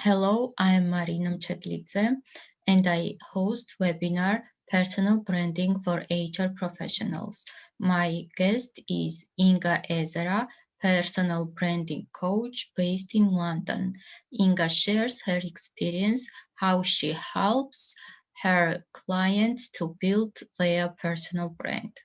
Hello, I am Marina Mchetlidze, and I host webinar Personal Branding for HR Professionals. My guest is Inga Ezera, personal branding coach based in London. Inga shares her experience, how she helps her clients to build their personal brand.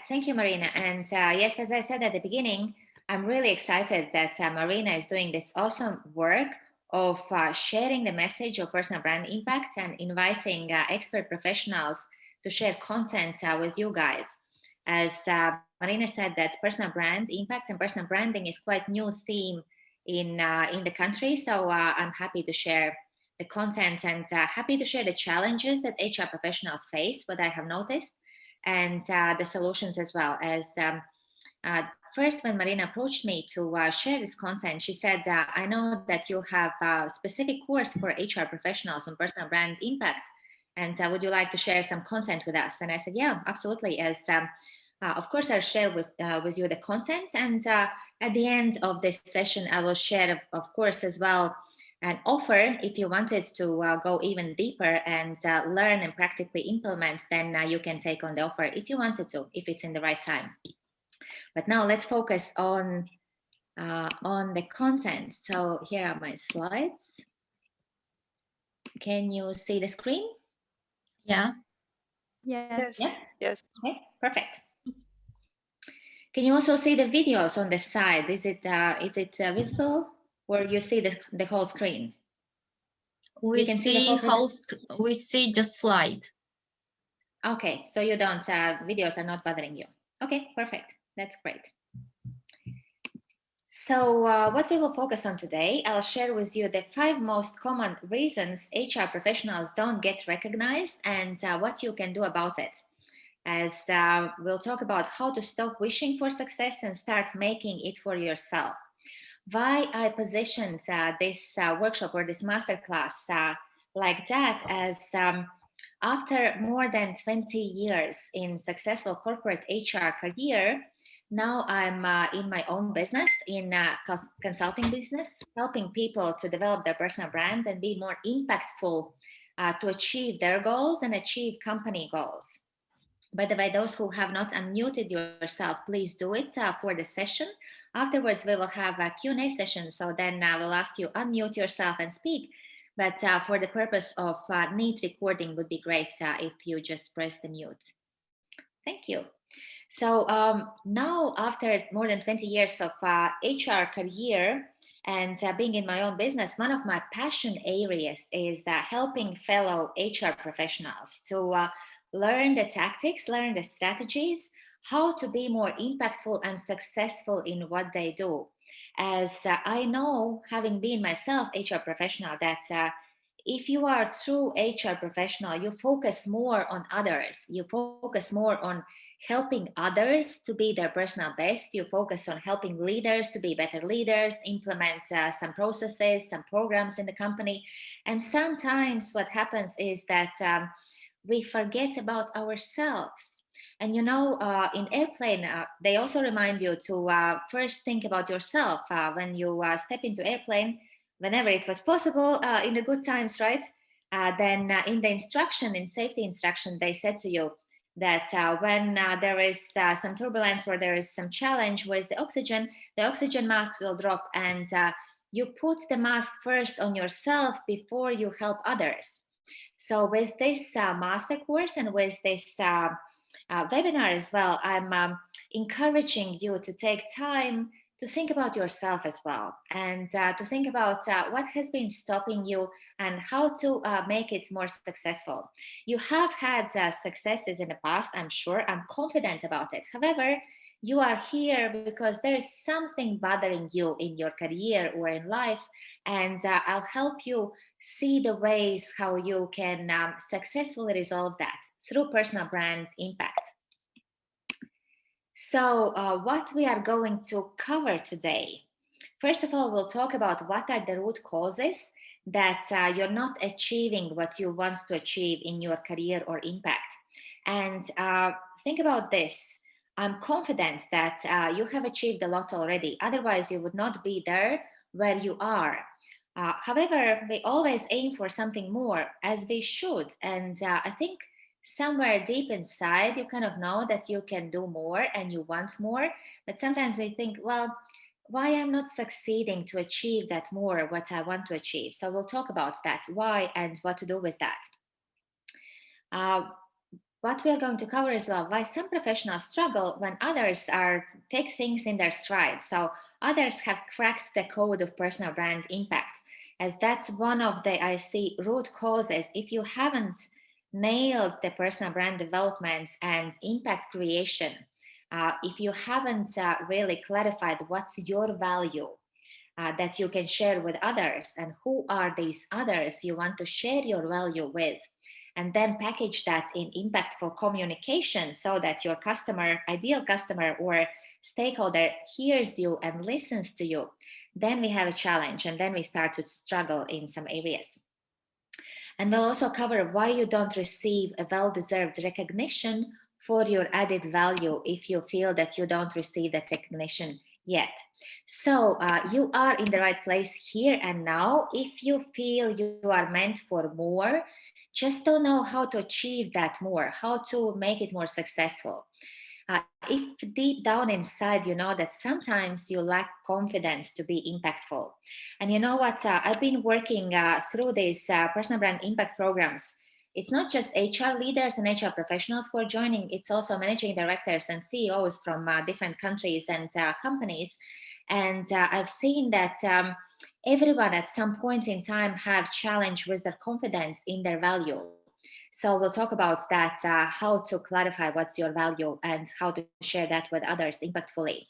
Thank you, Marina. And yes, as I said at the beginning, I'm really excited that Marina is doing this awesome work of sharing the message of personal brand impact and inviting expert professionals to share content with you guys. As Marina said, that personal brand impact and personal branding is quite new theme in the country. So I'm happy to share the content and happy to share the challenges that HR professionals face, what I have noticed, and the solutions as well. As first, when Marina approached me to share this content, she said, I know that you have a specific course for HR professionals on personal brand impact, and would you like to share some content with us? And I said, yeah, absolutely. As of course, I'll share with you the content, and at the end of this session, I will share, of course, as well, an offer. If you wanted to go even deeper and learn and practically implement, then you can take on the offer if you wanted to, if it's in the right time. But now let's focus on the content. So here are my slides. Can you see the screen? Yeah. Yes. Yeah? Yes. Okay, perfect. Can you also see the videos on the side? Is it visible, or you see the whole screen? We see just slide. Okay, so you don't, videos are not bothering you. Okay, perfect. That's great. So what we will focus on today, I'll share with you the 5 most common reasons HR professionals don't get recognized and what you can do about it. As we'll talk about how to stop wishing for success and start making it for yourself. Why I positioned this workshop or this masterclass like that, as after more than 20 years in successful corporate HR career, now I'm in my own business, in consulting business, helping people to develop their personal brand and be more impactful to achieve their goals and achieve company goals. By the way, those who have not unmuted yourself, please do it for the session. Afterwards, we will have a Q&A session. So then I will ask you unmute yourself and speak. But for the purpose of neat recording, would be great if you just press the mute. Thank you. So now, after more than 20 years of HR career and being in my own business, one of my passion areas is helping fellow HR professionals to learn the tactics, learn the strategies, how to be more impactful and successful in what they do. As I know, having been myself HR professional, that if you are a true HR professional, you focus more on others. You focus more on helping others to be their personal best. You focus on helping leaders to be better leaders, implement some processes, some programs in the company. And sometimes what happens is that we forget about ourselves. And you know, in airplane, they also remind you to first think about yourself when you step into airplane, whenever it was possible, in the good times, right? Then in the instruction, in safety instruction, they said to you that when there is some turbulence or there is some challenge with the oxygen mask will drop, and you put the mask first on yourself before you help others. So with this master course and with this webinar as well, I'm encouraging you to take time to think about yourself as well, and to think about what has been stopping you and how to make it more successful. You have had successes in the past, I'm sure, I'm confident about it. However, you are here because there is something bothering you in your career or in life, and I'll help you see the ways how you can successfully resolve that through personal brand impact. So what we are going to cover today. First of all, we'll talk about what are the root causes that you're not achieving what you want to achieve in your career or impact. And think about this. I'm confident that you have achieved a lot already. Otherwise, you would not be there where you are. However, we always aim for something more, as we should. And I think somewhere deep inside, you kind of know that you can do more and you want more. But sometimes we think, well, why I'm not succeeding to achieve that more, what I want to achieve. So we'll talk about that, why and what to do with that. Uh, what we are going to cover as well, why some professionals struggle when others are take things in their stride. So others have cracked the code of personal brand impact, as that's one of the, I see, root causes. If you haven't nailed the personal brand development and impact creation, if you haven't really clarified what's your value, that you can share with others, and who are these others you want to share your value with, and then package that in impactful communication so that your customer, ideal customer or stakeholder, hears you and listens to you, then we have a challenge, and then we start to struggle in some areas. And we'll also cover why you don't receive a well-deserved recognition for your added value if you feel that you don't receive that recognition yet. So you are in the right place here and now. If you feel you are meant for more, just don't know how to achieve that more, how to make it more successful. If deep down inside you know that sometimes you lack confidence to be impactful. And you know what? I've been working through these personal brand impact programs. It's not just HR leaders and HR professionals who are joining, it's also managing directors and CEOs from different countries and companies. And I've seen that everyone at some point in time have challenge with their confidence in their value. So we'll talk about that, how to clarify what's your value and how to share that with others impactfully.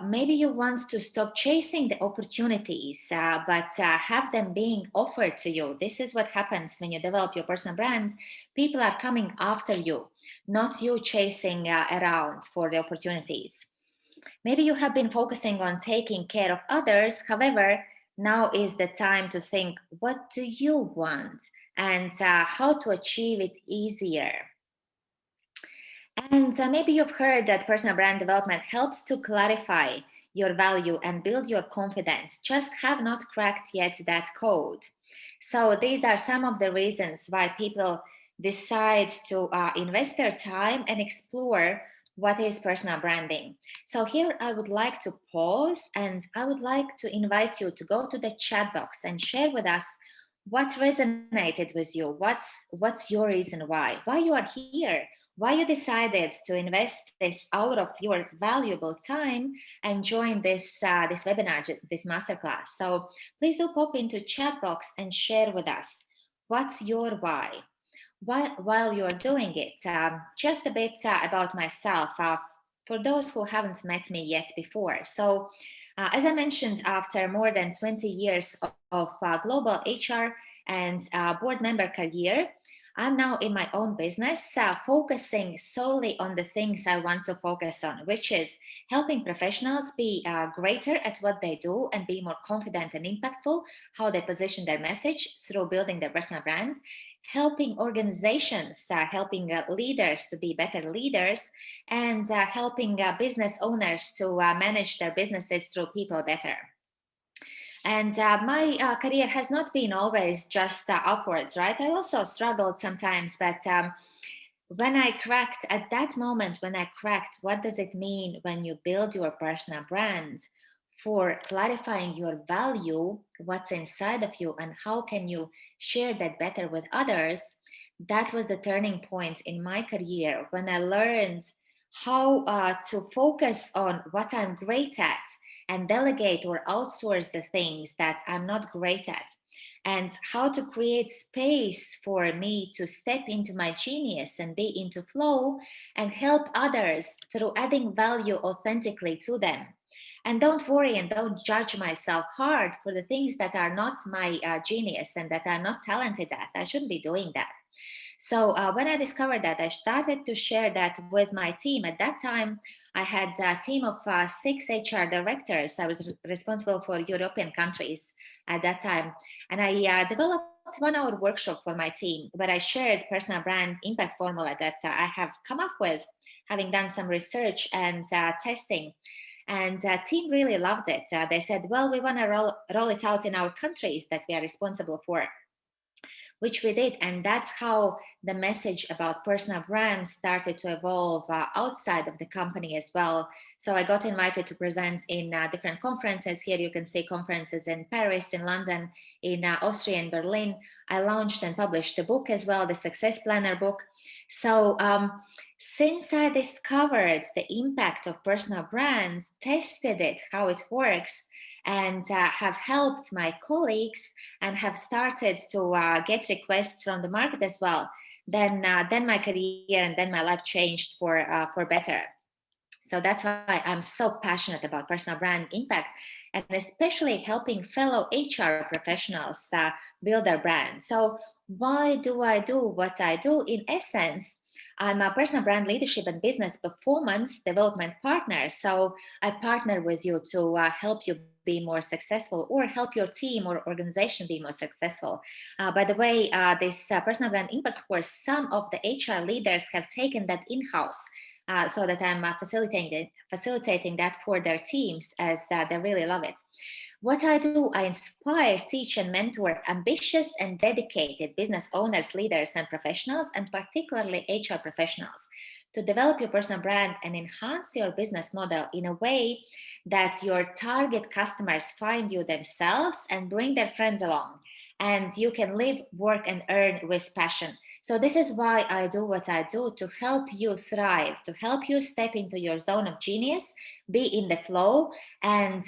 Maybe you want to stop chasing the opportunities, but have them being offered to you. This is what happens when you develop your personal brand. People are coming after you, not you chasing around for the opportunities. Maybe you have been focusing on taking care of others. However, now is the time to think, what do you want and how to achieve it easier? And maybe you've heard that personal brand development helps to clarify your value and build your confidence, just have not cracked yet that code. So these are some of the reasons why people decide to invest their time and explore what is personal branding. So here I would like to pause, and I would like to invite you to go to the chat box and share with us what resonated with you. What's your reason why you are here, why you decided to invest this out of your valuable time and join this webinar, this masterclass. So please do pop into chat box and share with us what's your why. While you're doing it, just a bit about myself, for those who haven't met me yet before. So as I mentioned, after more than 20 years of global HR and board member career, I'm now in my own business, focusing solely on the things I want to focus on, which is helping professionals be greater at what they do and be more confident and impactful, how they position their message through building their personal brand, helping organizations, helping leaders to be better leaders, and helping business owners to manage their businesses through people better. And my career has not been always just upwards, right? I also struggled sometimes, but when I cracked, at that moment when I cracked, what does it mean when you build your personal brand for clarifying your value, what's inside of you, and how can you share that better with others? That was the turning point in my career when I learned how to focus on what I'm great at and delegate or outsource the things that I'm not great at, and how to create space for me to step into my genius and be into flow and help others through adding value authentically to them. And don't worry and don't judge myself hard for the things that are not my genius and that I'm not talented at. I shouldn't be doing that. So when I discovered that, I started to share that with my team. At that time, I had a team of 6 HR directors. I was responsible for European countries at that time. And I developed 1-hour workshop for my team where I shared personal brand impact formula that I have come up with, having done some research and testing. And team really loved it. They said, well, we want to roll it out in our countries that we are responsible for, which we did. And that's how the message about personal brand started to evolve outside of the company as well. So I got invited to present in different conferences. Here you can see conferences in Paris, in London, in Austria, and Berlin. I launched and published the book as well, the Success Planner book. So since I discovered the impact of personal brands, tested it, how it works, and have helped my colleagues and have started to get requests from the market as well, then my career and then my life changed for better. So that's why I'm so passionate about personal brand impact, and especially helping fellow HR professionals build their brand. So why do I do what I do? In essence, I'm a personal brand leadership and business performance development partner. So I partner with you to help you be more successful, or help your team or organization be more successful. By the way, this personal brand impact course, some of the HR leaders have taken that in-house. So that I'm facilitating that for their teams, as they really love it. What I do, I inspire, teach, and mentor ambitious and dedicated business owners, leaders, and professionals, and particularly HR professionals, to develop your personal brand and enhance your business model in a way that your target customers find you themselves and bring their friends along. And you can live, work, and earn with passion. So this is why I do what I do, to help you thrive, to help you step into your zone of genius, be in the flow, and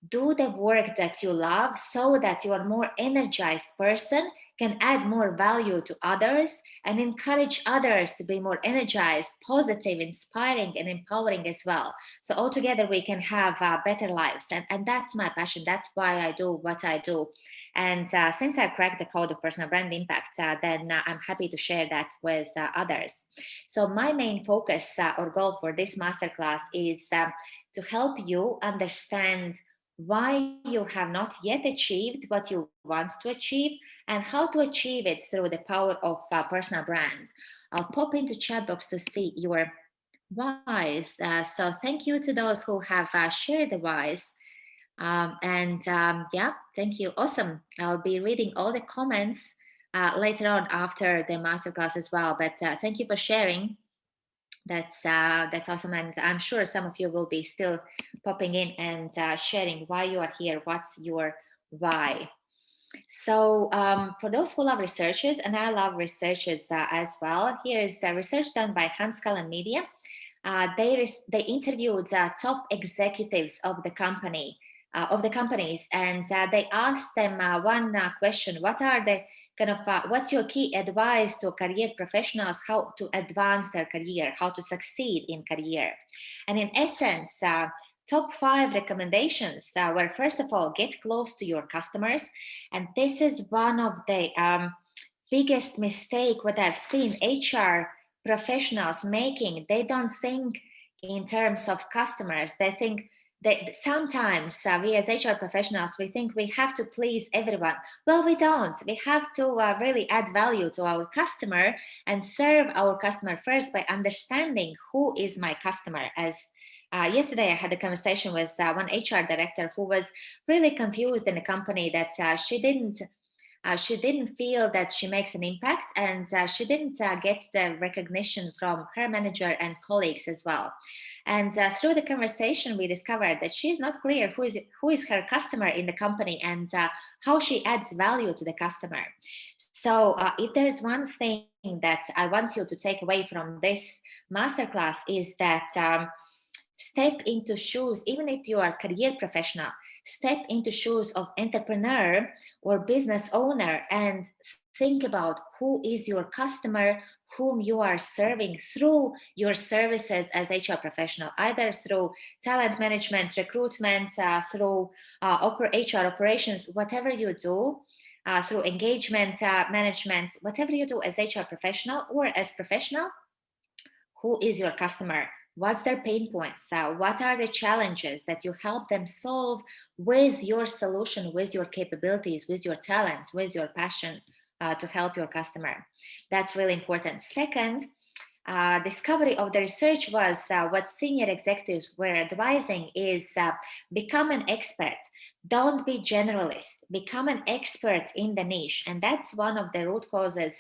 do the work that you love, so that you are more energized person, can add more value to others and encourage others to be more energized, positive, inspiring, and empowering as well. So altogether we can have better lives. And that's my passion. That's why I do what I do. And since I cracked the code of personal brand impact, then I'm happy to share that with others. So my main focus or goal for this masterclass is to help you understand why you have not yet achieved what you want to achieve, and how to achieve it through the power of personal brand. I'll pop into chat box to see your whys. So thank you to those who have shared the whys. Yeah, thank you. Awesome. I'll be reading all the comments later on after the masterclass as well. But thank you for sharing. That's awesome, and I'm sure some of you will be still popping in and sharing why you are here, what's your why. So for those who love researches, and I love researches as well, here is the research done by Hanscal and Media. They interviewed top executives of the company, of the companies, and they asked them one question: what are the what's your key advice to career professionals, how to advance their career, how to succeed in career? And in essence, top 5 recommendations were, first of all, get close to your customers. And this is one of the biggest mistake what I've seen HR professionals making. They don't think in terms of customers. They think that sometimes we as HR professionals, we think we have to please everyone. Well, we don't. We have to really add value to our customer and serve our customer first by understanding who is my customer. As yesterday, I had a conversation with one HR director who was really confused in a company that she didn't feel that she makes an impact, and she didn't get the recognition from her manager and colleagues as well. And through the conversation, we discovered that she is not clear who is her customer in the company, and how she adds value to the customer. So if there is one thing that I want you to take away from this masterclass, is that step into shoes, even if you are a career professional, step into shoes of entrepreneur or business owner, and think about who is your customer, whom you are serving through your services as HR professional, either through talent management, recruitment, through HR operations, whatever you do, through engagement management, whatever you do as HR professional or as professional, who is your customer? What's their pain points? What are the challenges that you help them solve with your solution, with your capabilities, with your talents, with your passion to help your customer? That's really important. Second, discovery of the research was what senior executives were advising is become an expert. Don't be generalist. Become an expert in the niche, and that's one of the root causes.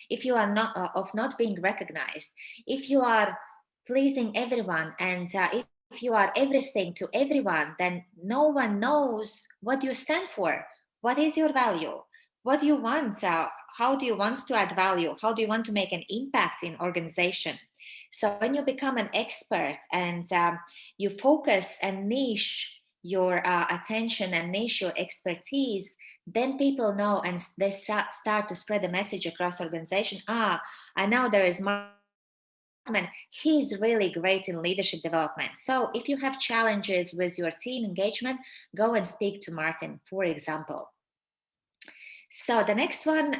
If you are not of not being recognized, if you are pleasing everyone, and if you are everything to everyone, then no one knows what you stand for. What is your value? What do you want? How do you want to add value? How do you want to make an impact in organization? So when you become an expert and you focus and niche your attention and niche your expertise, then people know and they start to spread the message across organization. I know there is Martin, he's really great in leadership development. So if you have challenges with your team engagement, go and speak to Martin, for example. So the next one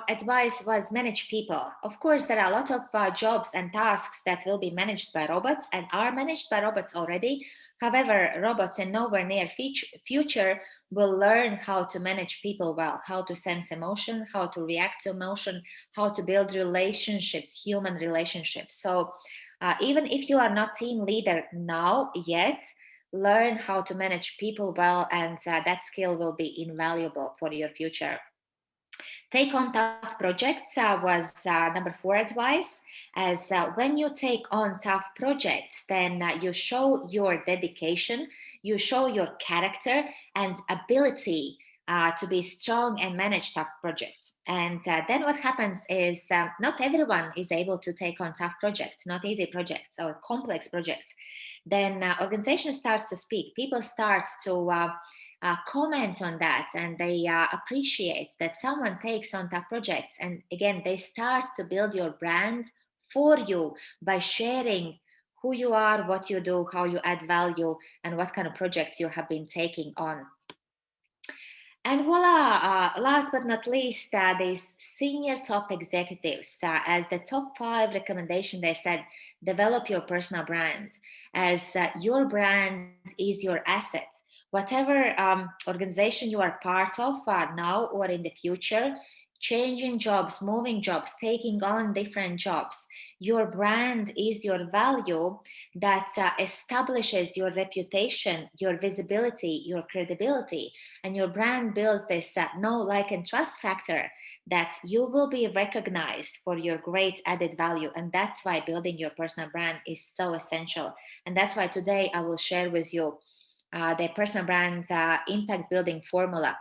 advice was manage people. Of course, there are a lot of jobs and tasks that will be managed by robots and are managed by robots already. However, robots in nowhere near future will learn how to manage people well, how to sense emotion, how to react to emotion, how to build relationships, human relationships. So even if you are not team leader now yet, learn how to manage people well, and that skill will be invaluable for your future. Take on tough projects was number 4 advice, as when you take on tough projects, then you show your dedication, you show your character and ability to be strong and manage tough projects. And then what happens is not everyone is able to take on tough projects, not easy projects or complex projects. Then organization starts to speak, people start to comment on that, and they appreciate that someone takes on tough projects. And again, they start to build your brand for you by sharing who you are, what you do, how you add value, and what kind of projects you have been taking on. And voila, last but not least, these senior top executives, as the top 5 recommendation, they said, develop your personal brand, as your brand is your asset. Whatever organization you are part of now or in the future, changing jobs, moving jobs, taking on different jobs, your brand is your value that establishes your reputation, your visibility, your credibility. And your brand builds this know, like, and trust factor that you will be recognized for your great added value. And that's why building your personal brand is so essential. And that's why today I will share with you the personal brand impact building formula.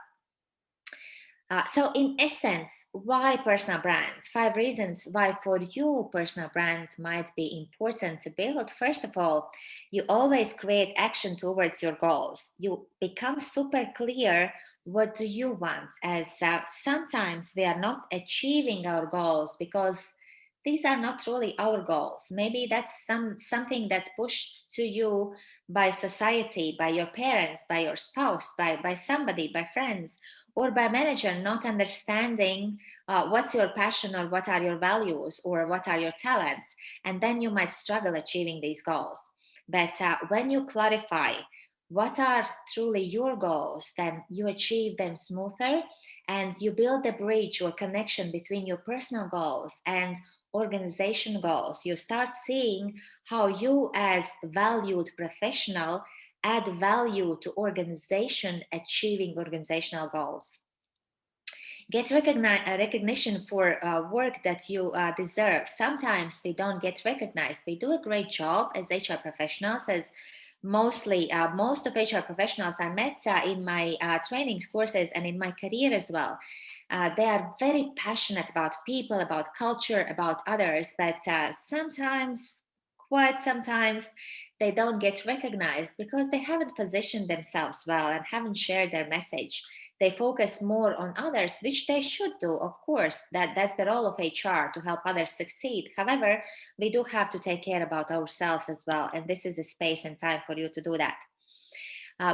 So in essence, why personal brands? 5 reasons why for you personal brands might be important to build. First of all, you always create action towards your goals. You become super clear what do you want, as sometimes we are not achieving our goals because these are not really our goals. Maybe that's something that's pushed to you by society, by your parents, by your spouse, by somebody, by friends, or by manager not understanding what's your passion or what are your values or what are your talents. And then you might struggle achieving these goals. But when you clarify what are truly your goals, then you achieve them smoother, and you build a bridge or connection between your personal goals and organization goals. You start seeing how you as valued professional add value to organization achieving organizational goals. Get recognition for work that you deserve. Sometimes we don't get recognized. We do a great job as HR professionals, as mostly most of HR professionals I met in my trainings courses and in my career as well. They are very passionate about people, about culture, about others, but quite sometimes, they don't get recognized because they haven't positioned themselves well and haven't shared their message. They focus more on others, which they should do, of course. That's the role of HR, to help others succeed. However, we do have to take care about ourselves as well, and this is the space and time for you to do that.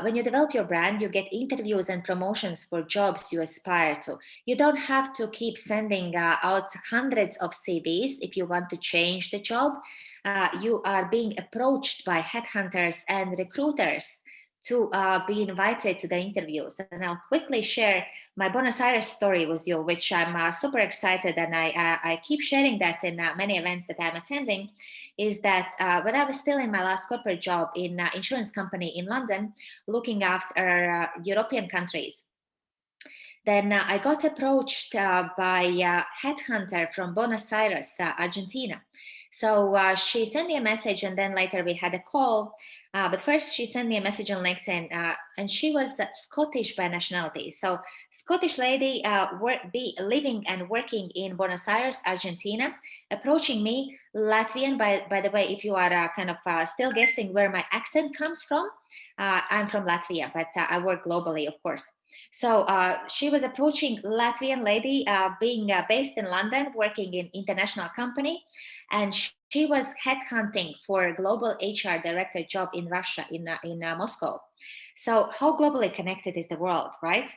When you develop your brand, you get interviews and promotions for jobs you aspire to. You don't have to keep sending out hundreds of CVs if you want to change the job. You are being approached by headhunters and recruiters to be invited to the interviews. And I'll quickly share my Buenos Aires story with you, which I'm super excited, and I keep sharing that in many events that I'm attending, is that when I was still in my last corporate job in an insurance company in London, looking after European countries, then I got approached by a headhunter from Buenos Aires, Argentina. So she sent me a message, and then later we had a call. But first, she sent me a message on LinkedIn, and she was Scottish by nationality. So, Scottish lady, living and working in Buenos Aires, Argentina, approaching me, Latvian. By the way, if you are kind of still guessing where my accent comes from, I'm from Latvia, but I work globally, of course. So she was approaching Latvian lady, being based in London, working in international company, and she was headhunting for a global HR director job in Russia, in Moscow. So how globally connected is the world, right?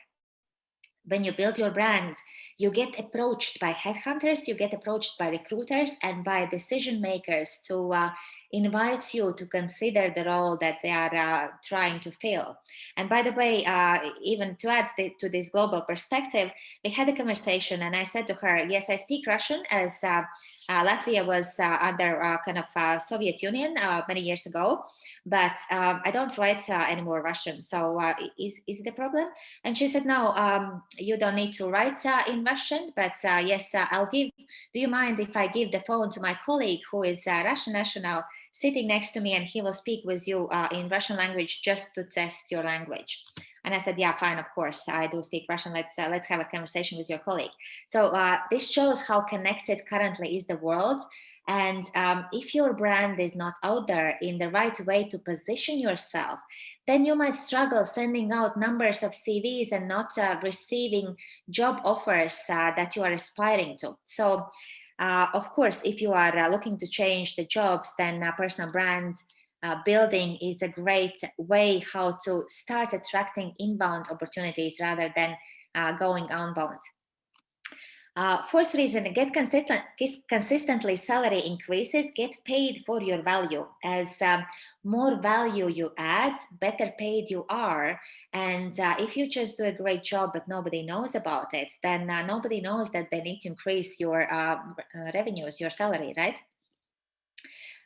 When you build your brand, you get approached by headhunters, you get approached by recruiters and by decision makers to invite you to consider the role that they are trying to fill. And by the way, even to add to this global perspective, we had a conversation and I said to her, yes, I speak Russian, as Latvia was under kind of Soviet Union many years ago. But I don't write anymore Russian. So is it a problem? And she said, no, you don't need to write in Russian, but yes, do you mind if I give the phone to my colleague who is a Russian national sitting next to me, and he will speak with you in Russian language just to test your language? And I said, yeah, fine, of course, I do speak Russian. Let's have a conversation with your colleague. So this shows how connected currently is the world. And if your brand is not out there in the right way to position yourself, then you might struggle sending out numbers of CVs and not receiving job offers that you are aspiring to. So, of course, if you are looking to change the jobs, then personal brand building is a great way how to start attracting inbound opportunities rather than going outbound. Fourth reason, get consistently salary increases, get paid for your value. As more value you add, better paid you are. And if you just do a great job but nobody knows about it, then nobody knows that they need to increase your revenues, your salary, right?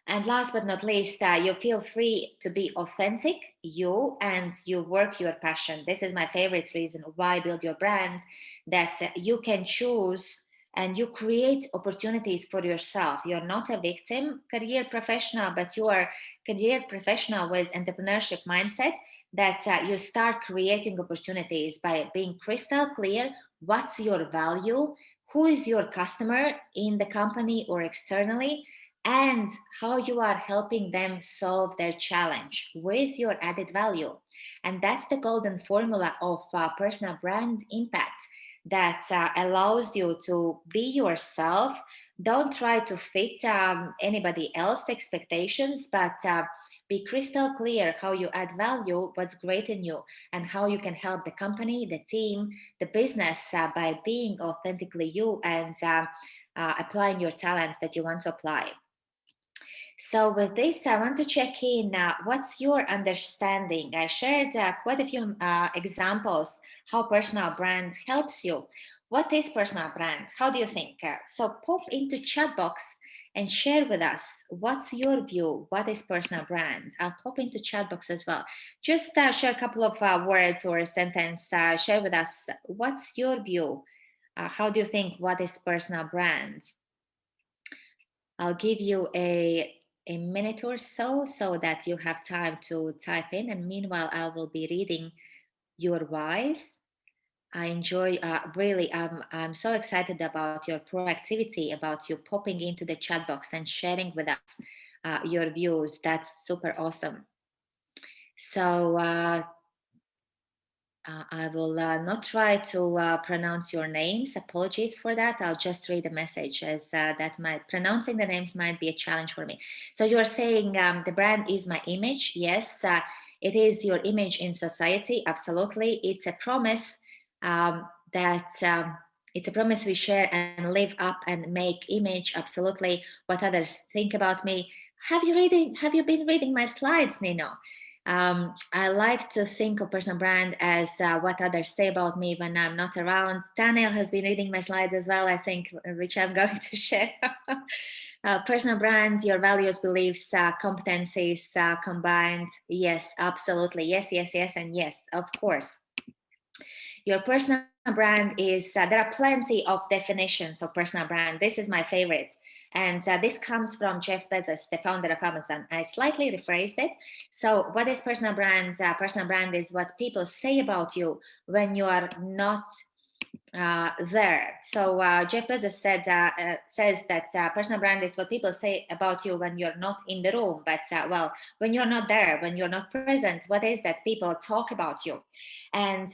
And last but not least, you feel free to be authentic, you, and you work your passion. This is my favorite reason why build your brand, that you can choose and you create opportunities for yourself. You're not a victim career professional, but you are career professional with entrepreneurship mindset, that you start creating opportunities by being crystal clear. What's your value? Who is your customer in the company or externally? And how you are helping them solve their challenge with your added value. And that's the golden formula of personal brand impact, that allows you to be yourself. Don't try to fit anybody else's expectations, but be crystal clear how you add value, what's great in you, and how you can help the company, the team, the business by being authentically you and applying your talents that you want to apply. So with this, I want to check in. What's your understanding? I shared quite a few examples how personal brand helps you. What is personal brand? How do you think? So pop into chat box and share with us. What's your view? What is personal brand? I'll pop into chat box as well. Just share a couple of words or a sentence. Share with us. What's your view? How do you think? What is personal brand? I'll give you a minute or so that you have time to type in, and meanwhile I will be reading your whys. I enjoy really I'm so excited about your proactivity, about you popping into the chat box and sharing with us your views. That's super awesome. So I will not try to pronounce your names. Apologies for that. I'll just read the message, as pronouncing the names might be a challenge for me. So you're saying the brand is my image. Yes, it is your image in society. Absolutely. It's a promise it's a promise we share and live up and make image. Absolutely. What others think about me. Have you been reading my slides, Nino? I like to think of personal brand as what others say about me when I'm not around. Daniel has been reading my slides as well, I think, which I'm going to share. Personal brand, your values, beliefs, competencies combined. Yes, absolutely. Yes, yes, yes, and yes, of course. Your personal brand is, there are plenty of definitions of personal brand. This is my favorite. And this comes from Jeff Bezos, the founder of Amazon. I slightly rephrased it. So what is personal brand? Personal brand is what people say about you when you are not there. So Jeff Bezos says that personal brand is what people say about you when you're not in the room. But well, when you're not there, when you're not present, what is that people talk about you? And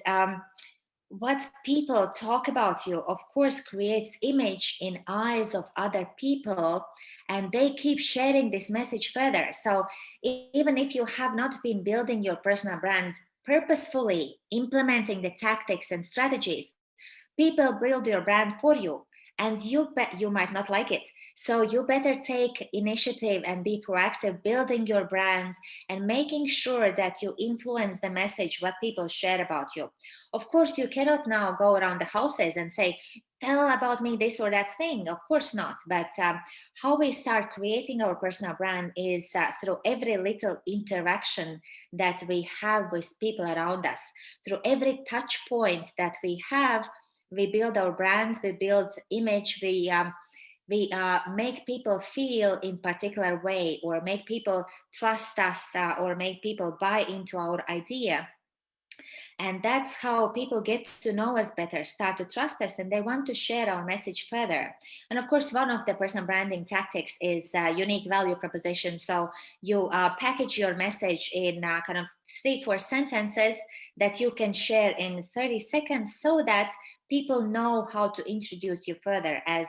what people talk about you, of course, creates image in eyes of other people, and they keep sharing this message further. So even if you have not been building your personal brand purposefully, implementing the tactics and strategies, people build your brand for you, and you might not like it. So you better take initiative and be proactive building your brand and making sure that you influence the message, what people share about you. Of course, you cannot now go around the houses and say, tell about me this or that thing. Of course not. But how we start creating our personal brand is through every little interaction that we have with people around us, through every touch point that we have. We build our brand, we build image, we make people feel in particular way, or make people trust us, or make people buy into our idea. And that's how people get to know us better, start to trust us, and they want to share our message further. And of course, one of the personal branding tactics is unique value proposition. So you package your message in kind of 3-4 sentences that you can share in 30 seconds so that people know how to introduce you further. As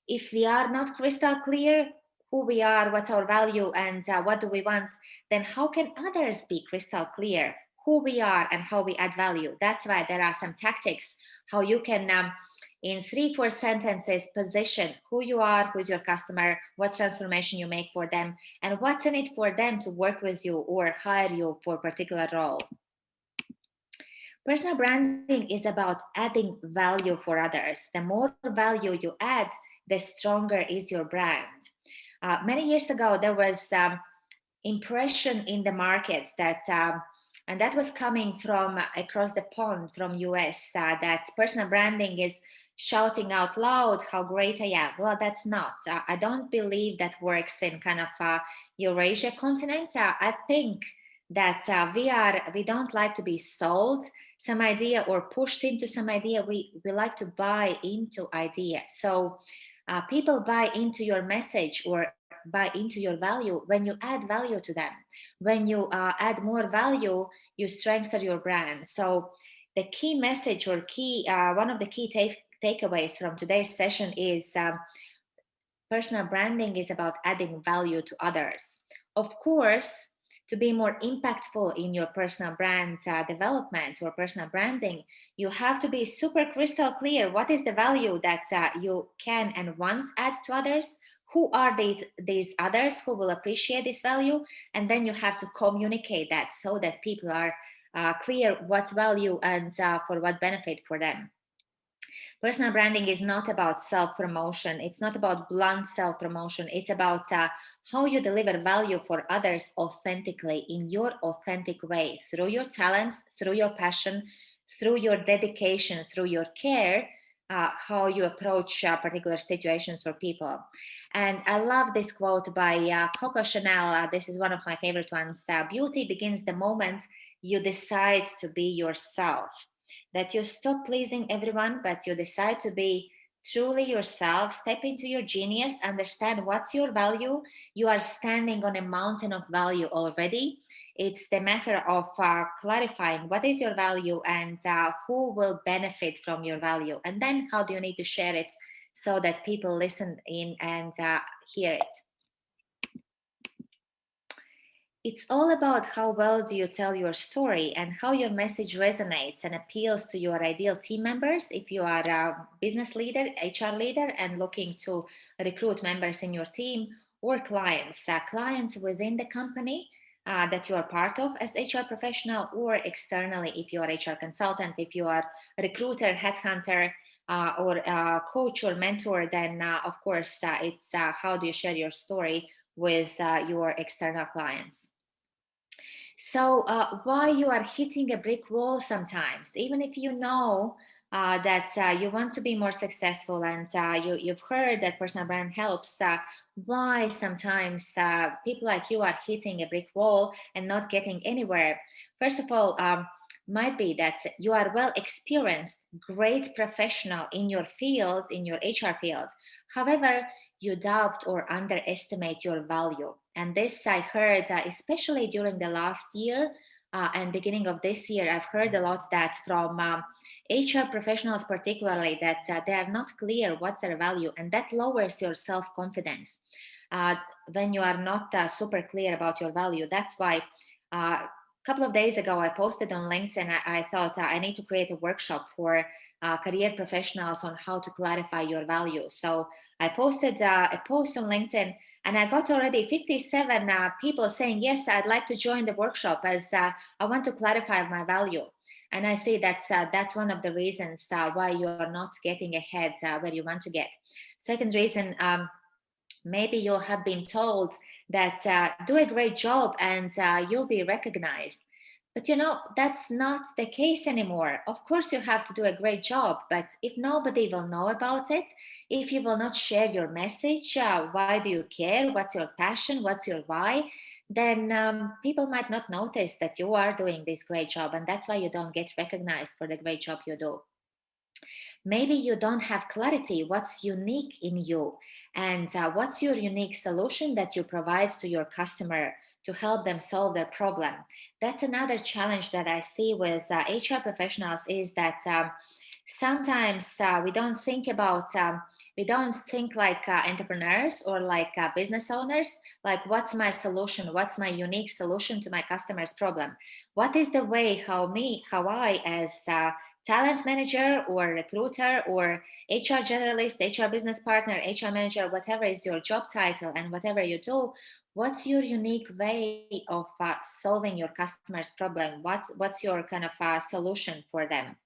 if we are not crystal clear who we are, what's our value, and what do we want, then how can others be crystal clear who we are and how we add value? That's why there are some tactics how you can in 3-4 sentences position who you are, who's your customer, what transformation you make for them, and what's in it for them to work with you or hire you for a particular role. Personal branding is about adding value for others. The more value you add, the stronger is your brand. Many years ago, there was impression in the market that and that was coming from across the pond from US, that personal branding is shouting out loud how great I am. Well, that's not. I don't believe that works in kind of Eurasia continent. I think that we don't like to be sold some idea or pushed into some idea. We like to buy into idea. So people buy into your message or buy into your value when you add value to them. When you add more value, you strengthen your brand. So the key message or key one of the key takeaways from today's session is personal branding is about adding value to others. Of course, to be more impactful in your personal brand development or personal branding, you have to be super crystal clear what is the value that you can and want add to others. Who are these others who will appreciate this value? And then you have to communicate that so that people are clear what value and for what benefit for them. Personal branding is not about self-promotion. It's not about blunt self-promotion. It's about how you deliver value for others authentically in your authentic way, through your talents, through your passion, through your dedication, through your care, how you approach particular situations or people. And I love this quote by Coco Chanel. This is one of my favorite ones. Beauty begins the moment you decide to be yourself. That you stop pleasing everyone, but you decide to be truly yourself, step into your genius, understand what's your value. You are standing on a mountain of value already. It's the matter of clarifying what is your value and who will benefit from your value. And then how do you need to share it so that people listen in and hear it. It's all about how well do you tell your story and how your message resonates and appeals to your ideal team members. If you are a business leader, HR leader, and looking to recruit members in your team, or clients within the company, that you are part of as HR professional, or externally if you are HR consultant, if you are a recruiter, headhunter, or coach or mentor, then of course it's how do you share your story with your external clients. So why you are hitting a brick wall sometimes, even if you know that you want to be more successful, and you've heard that personal brand helps, why sometimes people like you are hitting a brick wall and not getting anywhere? First of all, might be that you are well experienced, great professional in your field, in your HR field. However, you doubt or underestimate your value. And this I heard, especially during the last year and beginning of this year, I've heard a lot that from HR professionals, particularly, that they are not clear what's their value, and that lowers your self-confidence when you are not super clear about your value. That's why a couple of days ago, I posted on LinkedIn, I thought I need to create a workshop for career professionals on how to clarify your value. So I posted a post on LinkedIn, and I got already 57 people saying, yes, I'd like to join the workshop as I want to clarify my value. And I say that's one of the reasons why you're not getting ahead where you want to get. Second reason, maybe you have been told that do a great job and you'll be recognized. But that's not the case anymore. Of course, you have to do a great job, but if nobody will know about it, if you will not share your message, why do you care? What's your passion? What's your why? Then people might not notice that you are doing this great job, and that's why you don't get recognized for the great job you do. Maybe you don't have clarity what's unique in you, and what's your unique solution that you provide to your customer to help them solve their problem. That's another challenge that I see with HR professionals, is that sometimes we don't think like entrepreneurs or like business owners, like what's my solution, what's my unique solution to my customer's problem, what is the way how I as talent manager or recruiter or HR generalist, HR business partner, HR manager, whatever is your job title and whatever you do, what's your unique way of solving your customer's problem? What's your kind of solution for them?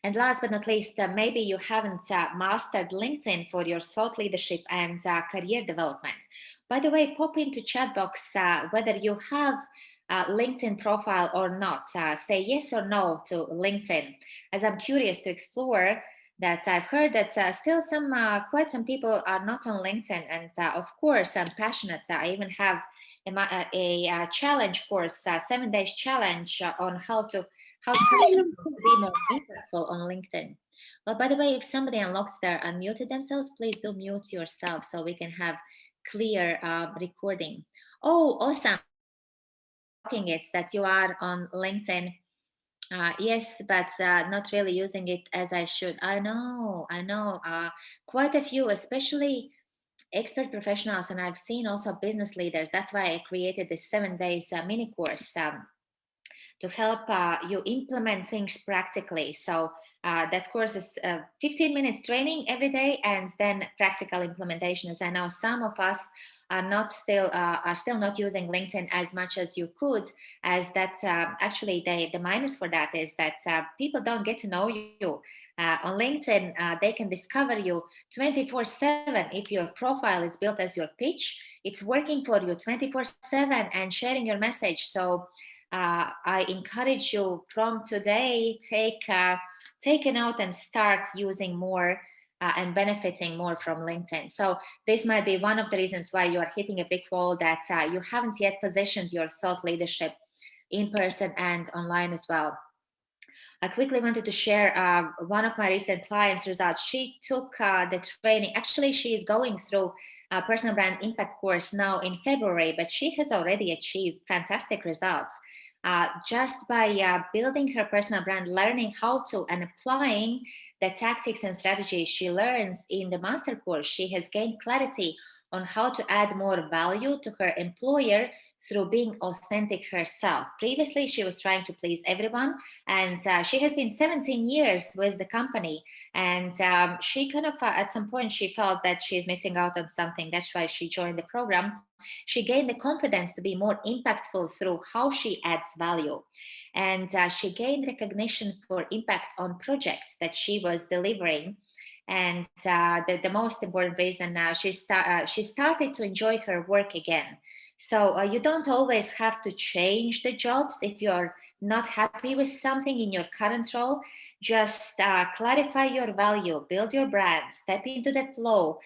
And last but not least, maybe you haven't mastered LinkedIn for your thought leadership and career development. By the way, pop into chat box whether you have LinkedIn profile or not. Say yes or no to LinkedIn, as I'm curious to explore that. I've heard that still quite some people are not on LinkedIn, and of course I'm passionate. I even have a challenge course, 7 days challenge on how to be more impactful on LinkedIn. But by the way, if somebody unmuted themselves, please do mute yourself so we can have clear recording. Oh, awesome. It's that you are on LinkedIn. Yes, but not really using it as I should. I know. Quite a few, especially expert professionals, and I've seen also business leaders. That's why I created this 7 days mini course to help you implement things practically. So that course is 15 minutes training every day, and then practical implementation. As I know, some of us are still not using LinkedIn as much as you could, as that actually the minus for that is that people don't get to know you. On LinkedIn, they can discover you 24/7. If your profile is built as your pitch, it's working for you 24/7 and sharing your message. So I encourage you from today, take a note and start using more and benefiting more from LinkedIn. So this might be one of the reasons why you are hitting a brick wall, that you haven't yet positioned your thought leadership in person and online as well. I quickly wanted to share one of my recent clients' results. She took the training. Actually, she is going through a personal brand impact course now in February, but she has already achieved fantastic results. Just by building her personal brand, learning how to, and applying the tactics and strategies she learns in the master course, she has gained clarity on how to add more value to her employer through being authentic herself. Previously, she was trying to please everyone, and she has been 17 years with the company. And she kind of, at some point, she felt that she's missing out on something. That's why she joined the program. She gained the confidence to be more impactful through how she adds value. And she gained recognition for impact on projects that she was delivering. And the most important reason now, she started to enjoy her work again. So you don't always have to change the jobs if you're not happy with something in your current role. Just clarify your value, build your brand, step into the flow,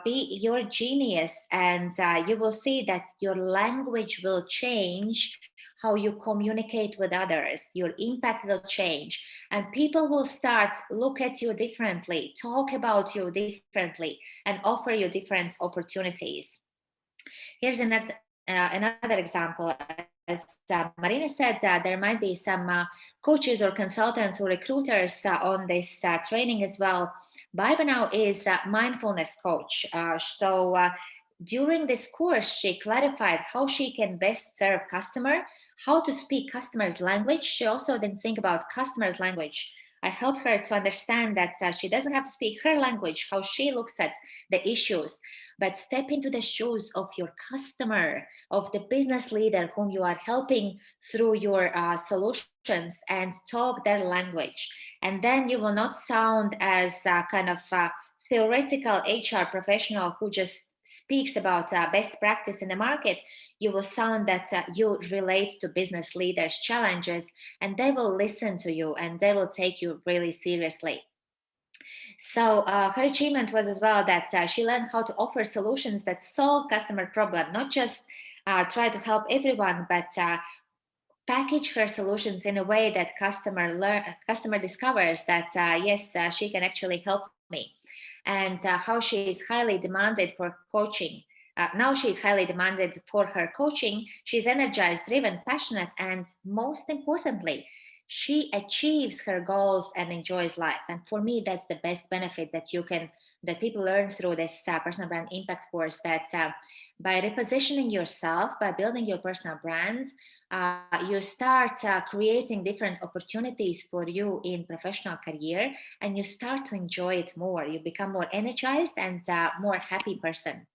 be your genius, and you will see that your language will change how you communicate with others. Your impact will change, and people will start look at you differently, talk about you differently, and offer you different opportunities. Here's another example. As Marina said, there might be some coaches or consultants or recruiters on this training as well. Baiba now is a mindfulness coach. So during this course, she clarified how she can best serve customer, how to speak customer's language. She also didn't think about customer's language. I helped her to understand that she doesn't have to speak her language, how she looks at the issues, but step into the shoes of your customer, of the business leader whom you are helping through your solutions, and talk their language. And then you will not sound as kind of theoretical HR professional who just speaks about best practice in the market. You will sound that you relate to business leaders' challenges, and they will listen to you and they will take you really seriously. So her achievement was as well that she learned how to offer solutions that solve customer problem, not just try to help everyone, but package her solutions in a way that customer discovers that yes, she can actually help me. And how she is highly demanded for coaching. Now she is highly demanded for her coaching. She's energized, driven, passionate, and most importantly, she achieves her goals and enjoys life. And for me, that's the best benefit that people learn through this personal brand impact course. That by repositioning yourself, by building your personal brand, you start creating different opportunities for you in professional career, and you start to enjoy it more. You become more energized and more happy person.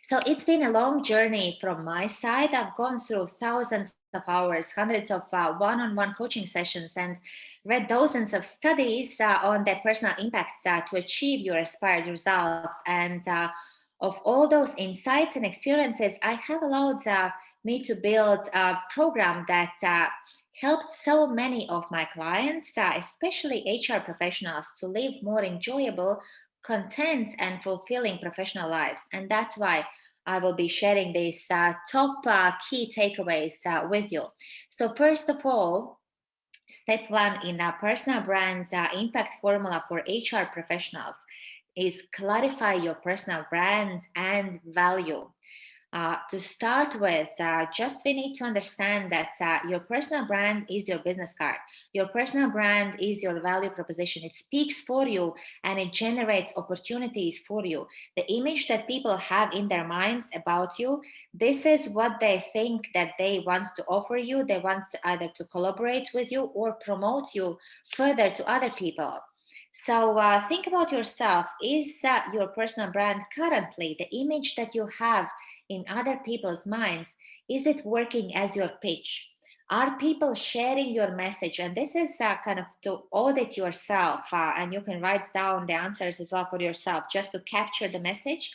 So it's been a long journey from my side. I've gone through thousands of hours, hundreds of one-on-one coaching sessions, and read dozens of studies on the personal impacts to achieve your aspired results. And of all those insights and experiences, I have allowed me to build a program that helped so many of my clients, especially HR professionals, to live more enjoyable, content, and fulfilling professional lives. And that's why I will be sharing these top key takeaways with you. So first of all, step one in a personal brand's impact formula for HR professionals is clarify your personal brand and value. To start with, just we need to understand that your personal brand is your business card. Your personal brand is your value proposition. It speaks for you and it generates opportunities for you. The image that people have in their minds about you, this is what they think that they want to offer you. They want either to collaborate with you or promote you further to other people. So think about yourself. Is your personal brand currently the image that you have in other people's minds? Is it working as your pitch? Are people sharing your message? And this is kind of to audit yourself, and you can write down the answers as well for yourself, just to capture the message.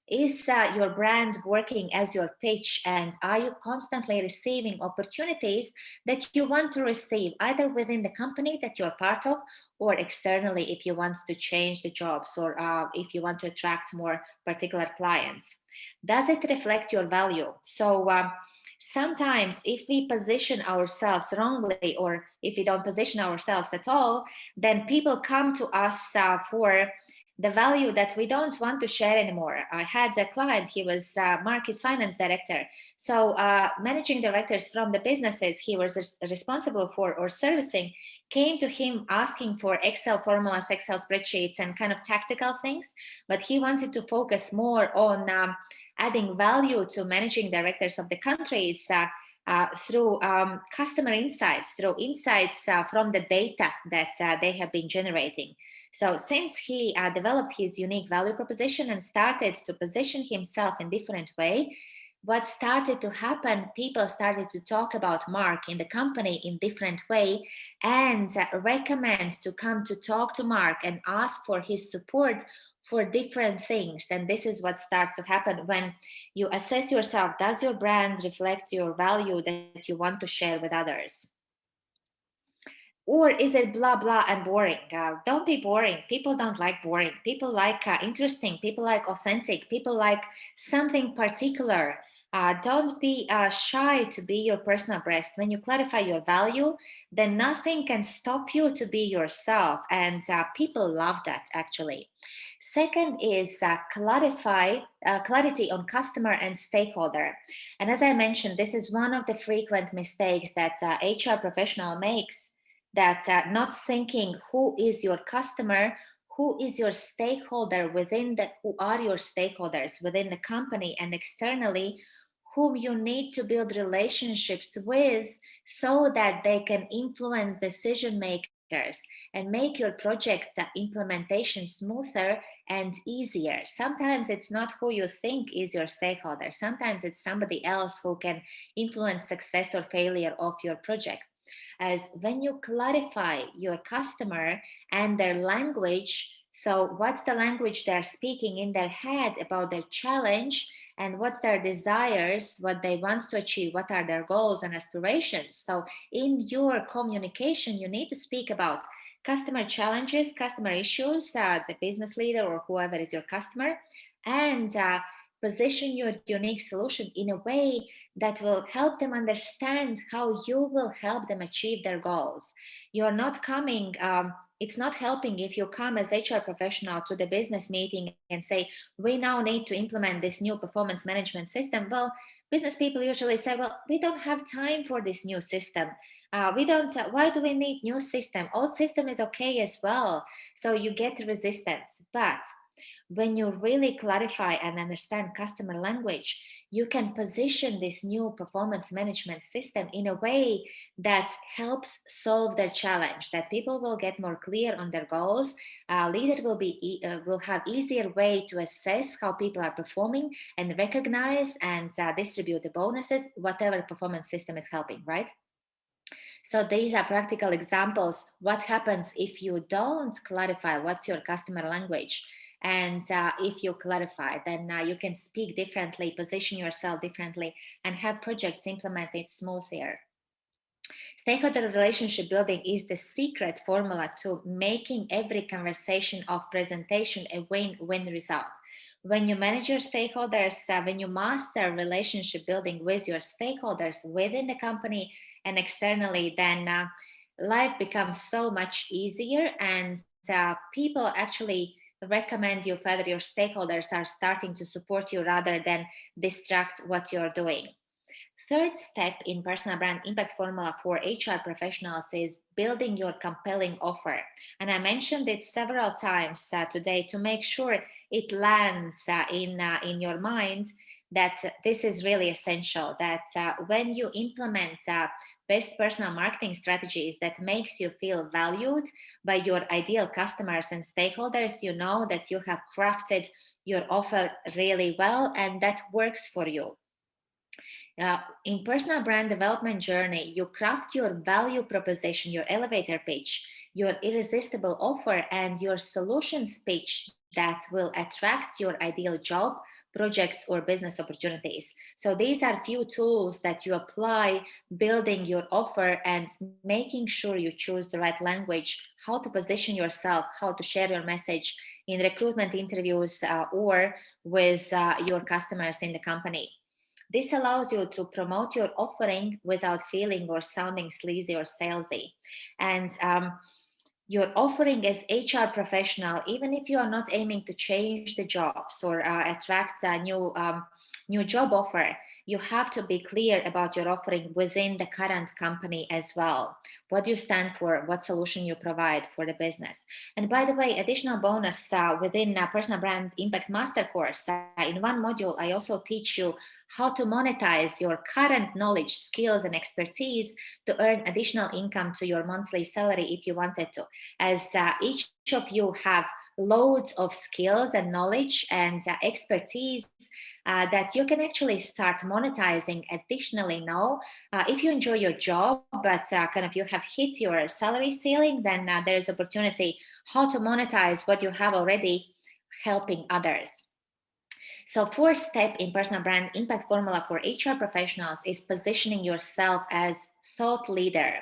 Is your brand working as your pitch, and are you constantly receiving opportunities that you want to receive, either within the company that you're part of or externally if you want to change the jobs or if you want to attract more particular clients? Does it reflect your value? So sometimes if we position ourselves wrongly, or if we don't position ourselves at all, then people come to us for the value that we don't want to share anymore. I had a client, he was Mark's finance director. So managing directors from the businesses he was responsible for or servicing came to him asking for Excel formulas, Excel spreadsheets, and kind of tactical things. But he wanted to focus more on adding value to managing directors of the countries through customer insights, through insights from the data that they have been generating. So since he developed his unique value proposition and started to position himself in different way, what started to happen, people started to talk about Mark in the company in different way and recommend to come to talk to Mark and ask for his support for different things. And this is what starts to happen when you assess yourself. Does your brand reflect your value that you want to share with others? Or is it blah, blah, and boring? Don't be boring. People don't like boring. People like interesting. People like authentic. People like something particular. Don't be shy to be your personal brand. When you clarify your value, then nothing can stop you to be yourself. And people love that, actually. Second is clarity on customer and stakeholder. And as I mentioned, this is one of the frequent mistakes that HR professional makes, that not thinking who is your customer, who is your stakeholder within the, who are your stakeholders within the company and externally, whom you need to build relationships with so that they can influence decision makers and make your project implementation smoother and easier. Sometimes it's not who you think is your stakeholder. Sometimes it's somebody else who can influence success or failure of your project. As when you clarify your customer and their language, so what's the language they're speaking in their head about their challenge, and what's their desires, what they want to achieve, what are their goals and aspirations. So in your communication, you need to speak about customer challenges, customer issues, the business leader or whoever is your customer, and position your unique solution in a way that will help them understand how you will help them achieve their goals. You're not coming, it's not helping if you come as HR professional to the business meeting and say, we now need to implement this new performance management system. Well, business people usually say, well, we don't have time for this new system. We don't, why do we need new system? Old system is okay as well. So you get resistance. But when you really clarify and understand customer language, you can position this new performance management system in a way that helps solve their challenge, that people will get more clear on their goals. Leader will have easier way to assess how people are performing and recognize and distribute the bonuses, whatever performance system is helping, right? So these are practical examples. What happens if you don't clarify what's your customer language? And if you clarify, then you can speak differently, position yourself differently, and have projects implemented smoother. Stakeholder relationship building is the secret formula to making every conversation of presentation a win-win result. When you manage your stakeholders, when you master relationship building with your stakeholders within the company and externally, then life becomes so much easier, and people actually recommend you further. Your stakeholders are starting to support you rather than distract what you're doing. Third step in personal brand impact formula for HR professionals is building your compelling offer. And I mentioned it several times today to make sure it lands in your mind that this is really essential, that when you implement best personal marketing strategies that makes you feel valued by your ideal customers and stakeholders, you know that you have crafted your offer really well and that works for you. In personal brand development journey, you craft your value proposition, your elevator pitch, your irresistible offer, and your solutions pitch that will attract your ideal job, projects, or business opportunities. So these are few tools that you apply building your offer and making sure you choose the right language, how to position yourself, how to share your message in recruitment interviews or with your customers in the company. This allows you to promote your offering without feeling or sounding sleazy or salesy. And your offering as HR professional, even if you are not aiming to change the jobs or attract a new job offer, you have to be clear about your offering within the current company as well. What you stand for, what solution you provide for the business. And by the way, additional bonus within Personal Brand Impact Master course, in one module, I also teach you how to monetize your current knowledge, skills, and expertise to earn additional income to your monthly salary if you wanted to. As each of you have loads of skills and knowledge and expertise that you can actually start monetizing additionally now. If you enjoy your job, but kind of you have hit your salary ceiling, then there is opportunity how to monetize what you have already helping others. So fourth step in personal brand impact formula for HR professionals is positioning yourself as thought leader.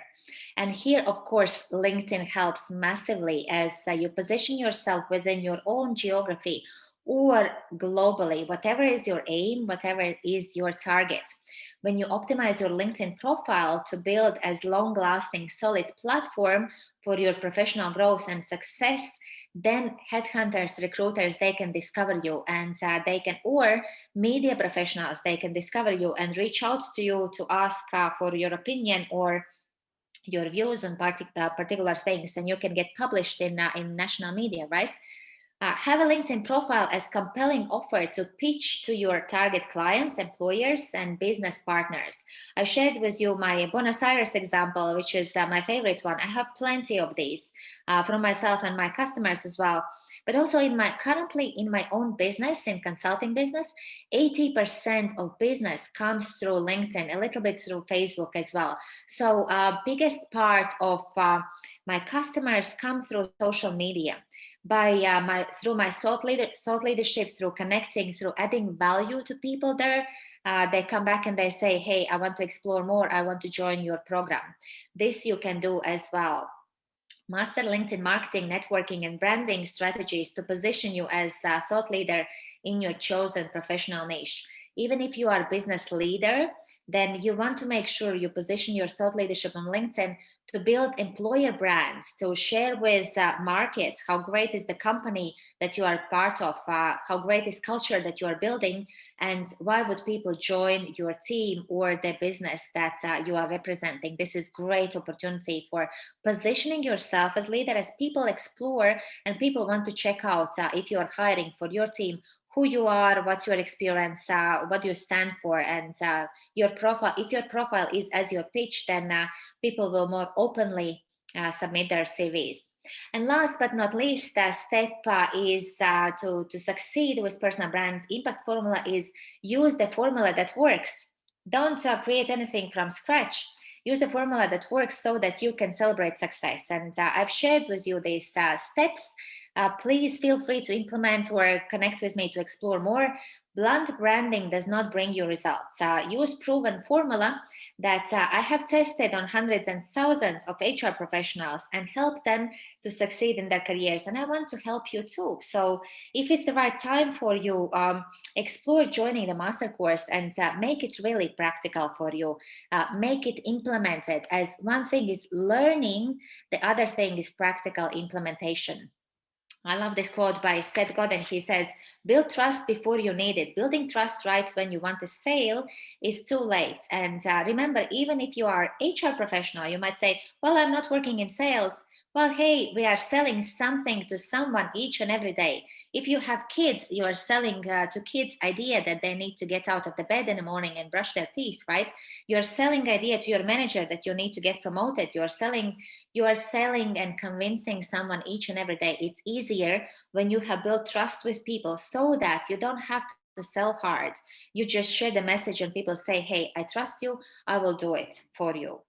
And here, of course, LinkedIn helps massively as you position yourself within your own geography or globally, whatever is your aim, whatever is your target. When you optimize your LinkedIn profile to build as long-lasting, solid platform for your professional growth and success, then headhunters, recruiters, they can discover you, and they can, or media professionals, they can discover you and reach out to you to ask for your opinion or your views on particular things, and you can get published in national media, right? Have a LinkedIn profile as compelling offer to pitch to your target clients, employers, and business partners. I shared with you my Buenos Aires example, which is my favorite one. I have plenty of these from myself and my customers as well. But also currently in my own business, in consulting business, 80% of business comes through LinkedIn, a little bit through Facebook as well. So biggest part of my customers come through social media through my thought leadership, through connecting, through adding value to people there. They come back and they say, hey, I want to explore more. I want to join your program. This you can do as well. Master LinkedIn marketing, networking, and branding strategies to position you as a thought leader in your chosen professional niche. Even if you are a business leader, then you want to make sure you position your thought leadership on LinkedIn to build employer brands, to share with markets how great is the company that you are part of, how great is culture that you are building, and why would people join your team or the business that you are representing. This is great opportunity for positioning yourself as leader, as people explore and people want to check out if you are hiring for your team, who you are, what's your experience, what you stand for, and your profile. If your profile is as your pitch, then people will more openly submit their CVs. And last but not least, step is to succeed with personal brands impact formula is use the formula that works. Don't create anything from scratch. Use the formula that works so that you can celebrate success. And I've shared with you these steps. Please feel free to implement or connect with me to explore more. Blunt branding does not bring you results. Use proven formula that I have tested on hundreds and thousands of HR professionals and help them to succeed in their careers. And I want to help you too. So if it's the right time for you, explore joining the master course and make it really practical for you. Make it implemented, as one thing is learning, the other thing is practical implementation. I love this quote by Seth Godin. He says, build trust before you need it. Building trust right when you want a sale is too late. And remember, even if you are HR professional, you might say, well, I'm not working in sales. Well, hey, we are selling something to someone each and every day. If you have kids, you are selling to kids idea that they need to get out of the bed in the morning and brush their teeth, right? You're selling idea to your manager that you need to get promoted. You are selling and convincing someone each and every day. It's easier when you have built trust with people so that you don't have to sell hard. You just share the message and people say, hey, I trust you, I will do it for you.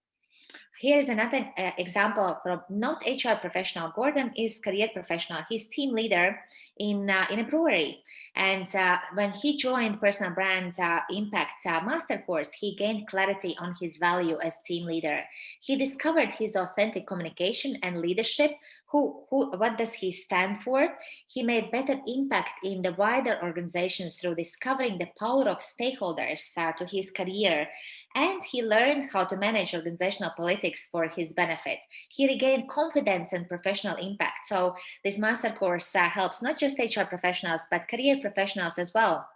Here's another example from not HR professional. Gordon is career professional. He's team leader in a brewery. And when he joined Personal Brands Impact Master Course, he gained clarity on his value as team leader. He discovered his authentic communication and leadership. What does he stand for? He made better impact in the wider organization through discovering the power of stakeholders to his career. And he learned how to manage organizational politics for his benefit. He regained confidence and professional impact. So this master course helps not just HR professionals, but career professionals as well.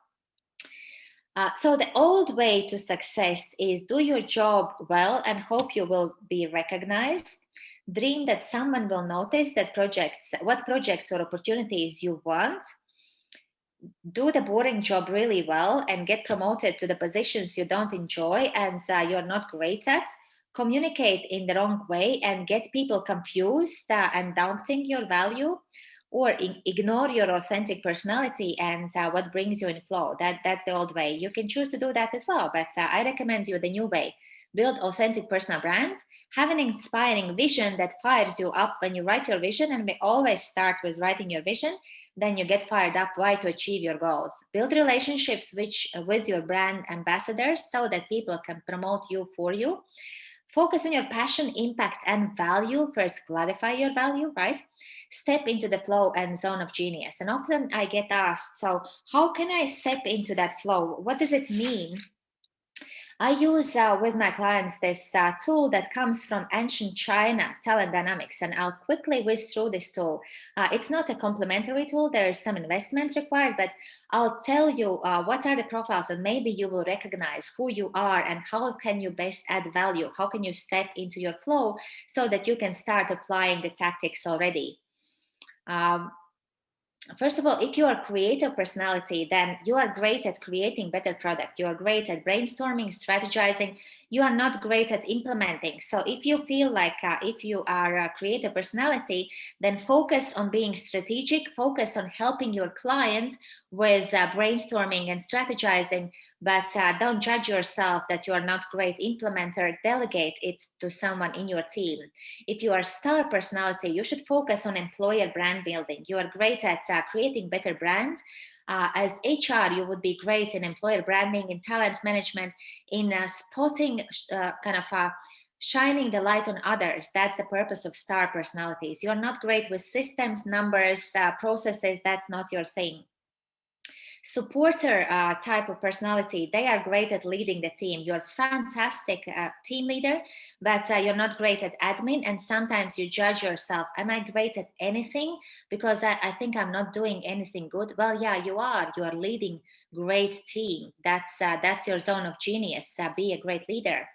So the old way to success is do your job well and hope you will be recognized. Dream that someone will notice what projects or opportunities you want. Do the boring job really well and get promoted to the positions you don't enjoy and you're not great at. Communicate in the wrong way and get people confused and doubting your value, or ignore your authentic personality and what brings you in flow. That's the old way. You can choose to do that as well, but I recommend you the new way. Build authentic personal brands. Have an inspiring vision that fires you up when you write your vision, and we always start with writing your vision. Then you get fired up. Why? To achieve your goals. Build relationships with your brand ambassadors so that people can promote you for you. Focus on your passion, impact, and value. First, clarify your value, right? Step into the flow and zone of genius. And often I get asked, so how can I step into that flow? What does it mean? I use with my clients this tool that comes from ancient China, talent dynamics, and I'll quickly whiz through this tool. It's not a complementary tool, there is some investment required, but I'll tell you what are the profiles, and maybe you will recognize who you are and how can you best add value, how can you step into your flow so that you can start applying the tactics already. First of all, if you are a creative personality, then you are great at creating better product. You are great at brainstorming, strategizing. You are not great at implementing. So if you feel like if you are a creative personality, then focus on being strategic, focus on helping your clients with brainstorming and strategizing, but don't judge yourself that you are not great implementer. Delegate it to someone in your team. If you are a star personality, you should focus on employer brand building. You are great at creating better brands. As HR, you would be great in employer branding, in talent management, in spotting shining the light on others. That's the purpose of star personalities. You're not great with systems, numbers, processes. That's not your thing. Supporter type of personality, they are great at leading the team. You're fantastic team leader, but you're not great at admin, and sometimes you judge yourself, am I great at anything because I think I'm not doing anything good? Well, yeah, you are leading great team. That's your zone of genius. Be a great leader.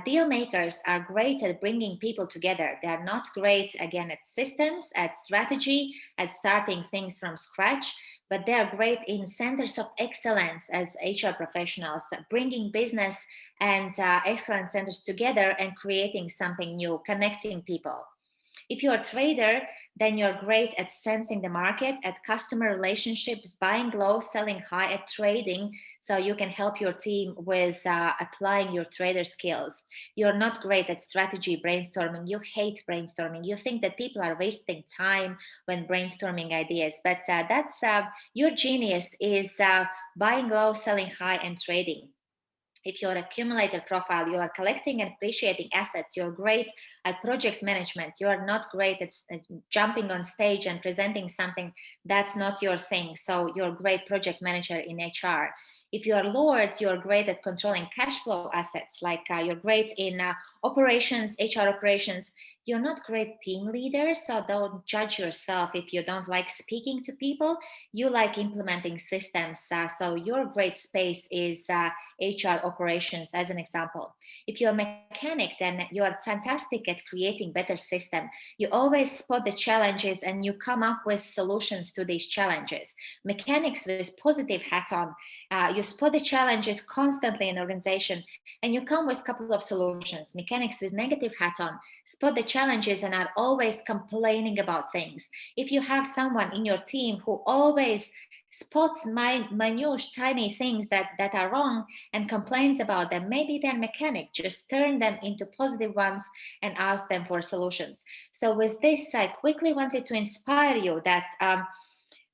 Deal makers are great at bringing people together. They are not great, again, at systems, at strategy, at starting things from scratch, but they are great in centers of excellence as HR professionals, bringing business and excellence centers together and creating something new, connecting people. If you're a trader, then you're great at sensing the market, at customer relationships, buying low, selling high, at trading, so you can help your team with applying your trader skills. You're not great at strategy, brainstorming. You hate brainstorming. You think that people are wasting time when brainstorming ideas, but that's your genius is buying low, selling high, and trading. If you're accumulator profile, you are collecting and appreciating assets. You're great at project management. You are not great at jumping on stage and presenting something. That's not your thing. So you're a great project manager in HR. If you're lords, you're great at controlling cash flow assets. Like you're great in operations, HR operations. You're not great team leader, so don't judge yourself if you don't like speaking to people. You like implementing systems. So your great space is HR operations, as an example. If you're a mechanic, then you are fantastic at creating better system. You always spot the challenges and you come up with solutions to these challenges. Mechanics with positive hat on, you spot the challenges constantly in organization and you come with a couple of solutions. Mechanics with negative hat on, spot the challenges and are always complaining about things. If you have someone in your team who always spots minute tiny things that are wrong and complains about them, maybe they're mechanic. Just turn them into positive ones and ask them for solutions. So with this, I quickly wanted to inspire you that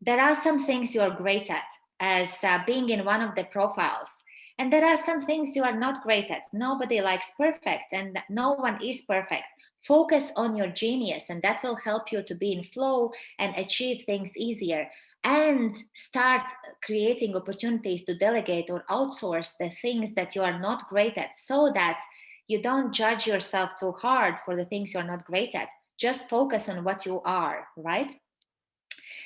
there are some things you're great at as being in one of the profiles. And there are some things you are not great at. Nobody likes perfect and no one is perfect. Focus on your genius and that will help you to be in flow and achieve things easier. And start creating opportunities to delegate or outsource the things that you are not great at so that you don't judge yourself too hard for the things you're not great at. Just focus on what you are, right?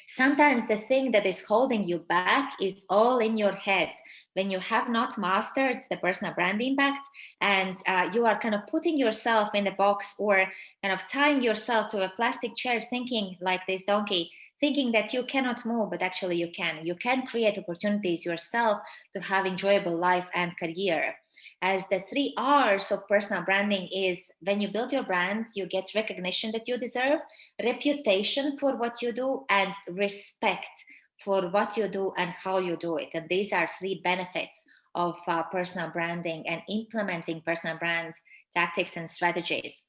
Sometimes the thing that is holding you back is all in your head. when you have not mastered the personal brand impact, and you are kind of putting yourself in the box or kind of tying yourself to a plastic chair, thinking like this donkey, thinking that you cannot move, but actually you can. You can create opportunities yourself to have enjoyable life and career. As the 3 R's of personal branding is, when you build your brands, you get recognition that you deserve, reputation for what you do, and respect for what you do and how you do it. And these are 3 benefits of personal branding and implementing personal brands tactics and strategies.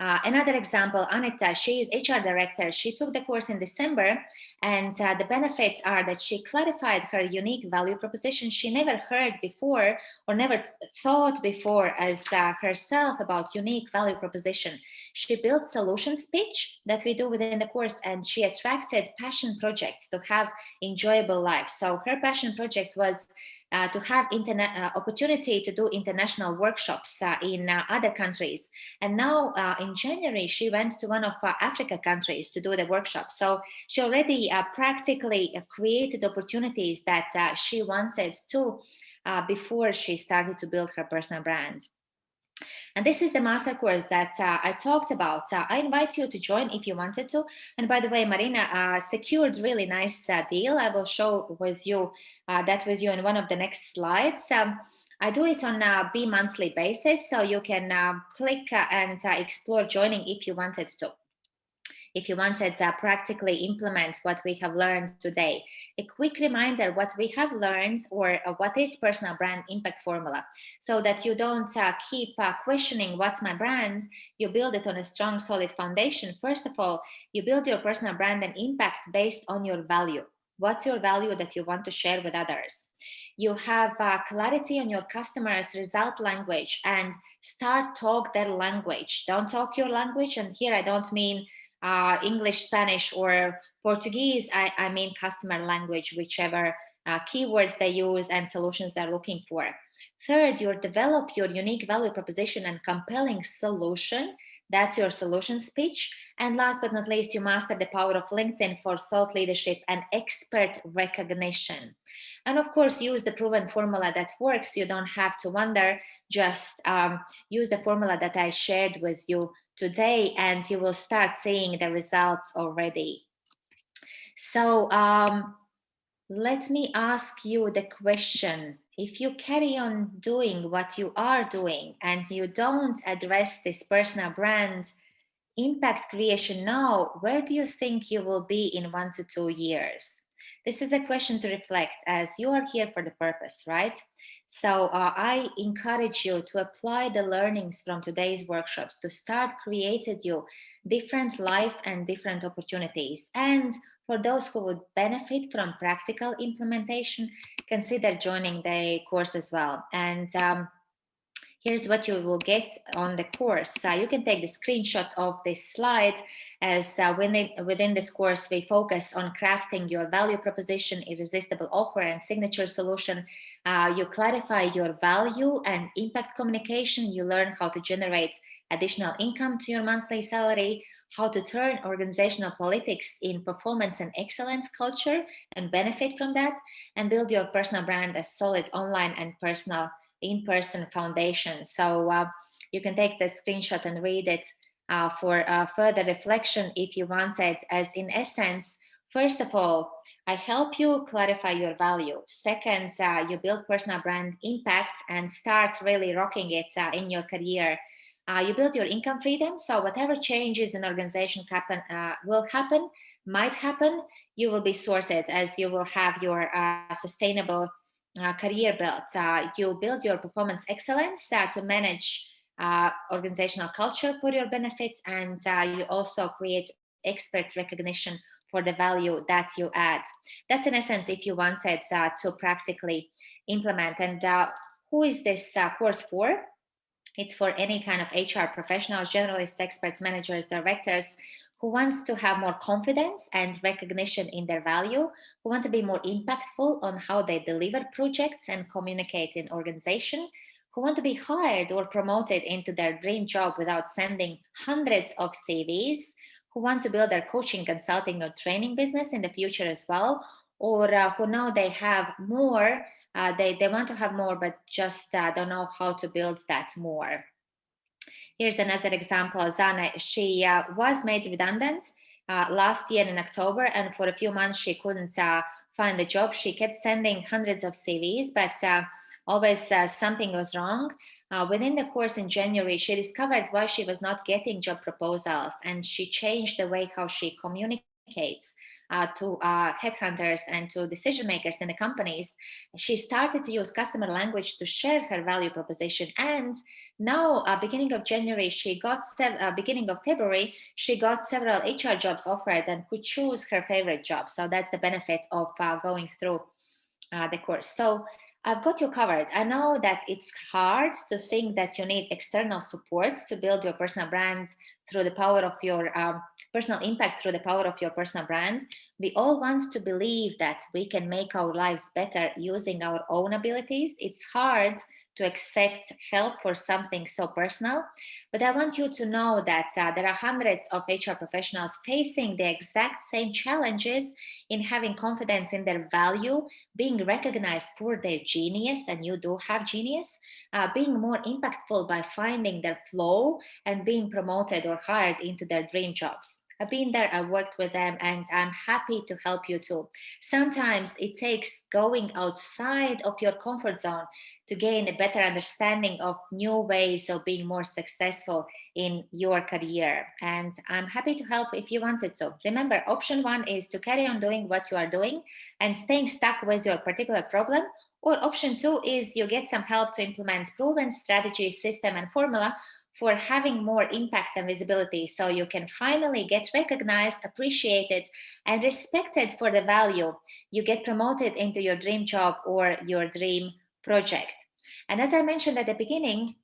Another example, Anita, she is HR director. She took the course in December, and the benefits are that she clarified her unique value proposition she never heard before or never thought before as herself about unique value proposition. She built solutions pitch that we do within the course, and she attracted passion projects to have enjoyable life. So her passion project was to have opportunity to do international workshops in other countries. And now in January, she went to one of Africa countries to do the workshop. So she already practically created opportunities that she wanted to before she started to build her personal brand. And this is the master course that I talked about. I invite you to join if you wanted to. And by the way, Marina secured really nice deal. I will show with you that with you in one of the next slides. I do it on a bi-monthly basis, so you can click and explore joining if you wanted to. If you wanted to practically implement what we have learned today. A quick reminder what we have learned, or what is personal brand impact formula, so that you don't keep questioning what's my brand. You build it on a strong, solid foundation. First of all, you build your personal brand and impact based on your value. What's your value that you want to share with others? You have clarity on your customers' result language and start talk their language. Don't talk your language. And here I don't mean English, Spanish, or Portuguese. I mean customer language, whichever keywords they use and solutions they're looking for. Third, you develop your unique value proposition and compelling solution. That's your solution speech. And last but not least, you master the power of LinkedIn for thought leadership and expert recognition. And of course, use the proven formula that works. You don't have to wonder, just use the formula that I shared with you today, and you will start seeing the results already. So let me ask you the question. If you carry on doing what you are doing and you don't address this personal brand impact creation now, where do you think you will be in 1 to 2 years? This is a question to reflect, as you are here for the purpose, right? So I encourage you to apply the learnings from today's workshops to start creating you different life and different opportunities. And for those who would benefit from practical implementation, consider joining the course as well. And here's what you will get on the course. You can take the screenshot of this slide, as within this course, we focus on crafting your value proposition, irresistible offer, and signature solution. You clarify your value and impact communication. You learn how to generate additional income to your monthly salary, how to turn organizational politics in performance and excellence culture and benefit from that, and build your personal brand as solid online and personal in-person foundation. So you can take the screenshot and read it for further reflection if you wanted. As in essence, first of all, I help you clarify your value. Second, you build personal brand impact and start really rocking it in your career. You build your income freedom. So whatever changes in organization might happen, you will be sorted, as you will have your sustainable career built. You build your performance excellence to manage organizational culture for your benefits, and you also create expert recognition for the value that you add. That's in essence if you wanted to practically implement. And who is this course for? It's for any kind of HR professionals, generalists, experts, managers, directors, who wants to have more confidence and recognition in their value, who want to be more impactful on how they deliver projects and communicate in organization, who want to be hired or promoted into their dream job without sending hundreds of CVs, who want to build their coaching, consulting, or training business in the future as well, or who know they have more They want to have more, but just don't know how to build that more. Here's another example. Zana, she was made redundant last year in October, and for a few months she couldn't find a job. She kept sending hundreds of CVs, but always something was wrong. Within the course in January, she discovered why she was not getting job proposals, and she changed the way how she communicates to headhunters and to decision makers in the companies. She started to use customer language to share her value proposition, and now, beginning of January, beginning of February, she got several HR jobs offered and could choose her favorite job. So that's the benefit of going through the course. So I've got you covered. I know that it's hard to think that you need external support to build your personal brand through the power of your personal impact through the power of your personal brand. We all want to believe that we can make our lives better using our own abilities. It's hard to accept help for something so personal. But I want you to know that there are hundreds of HR professionals facing the exact same challenges in having confidence in their value, being recognized for their genius, and you do have genius, being more impactful by finding their flow and being promoted or hired into their dream jobs. I've been there, I worked with them, and I'm happy to help you too. Sometimes it takes going outside of your comfort zone to gain a better understanding of new ways of being more successful in your career. And I'm happy to help if you wanted to. Remember, option one is to carry on doing what you are doing and staying stuck with your particular problem. Or option two is you get some help to implement proven strategy, system, and formula for having more impact and visibility, so you can finally get recognized, appreciated, and respected for the value. You get promoted into your dream job or your dream project. And as I mentioned at the beginning,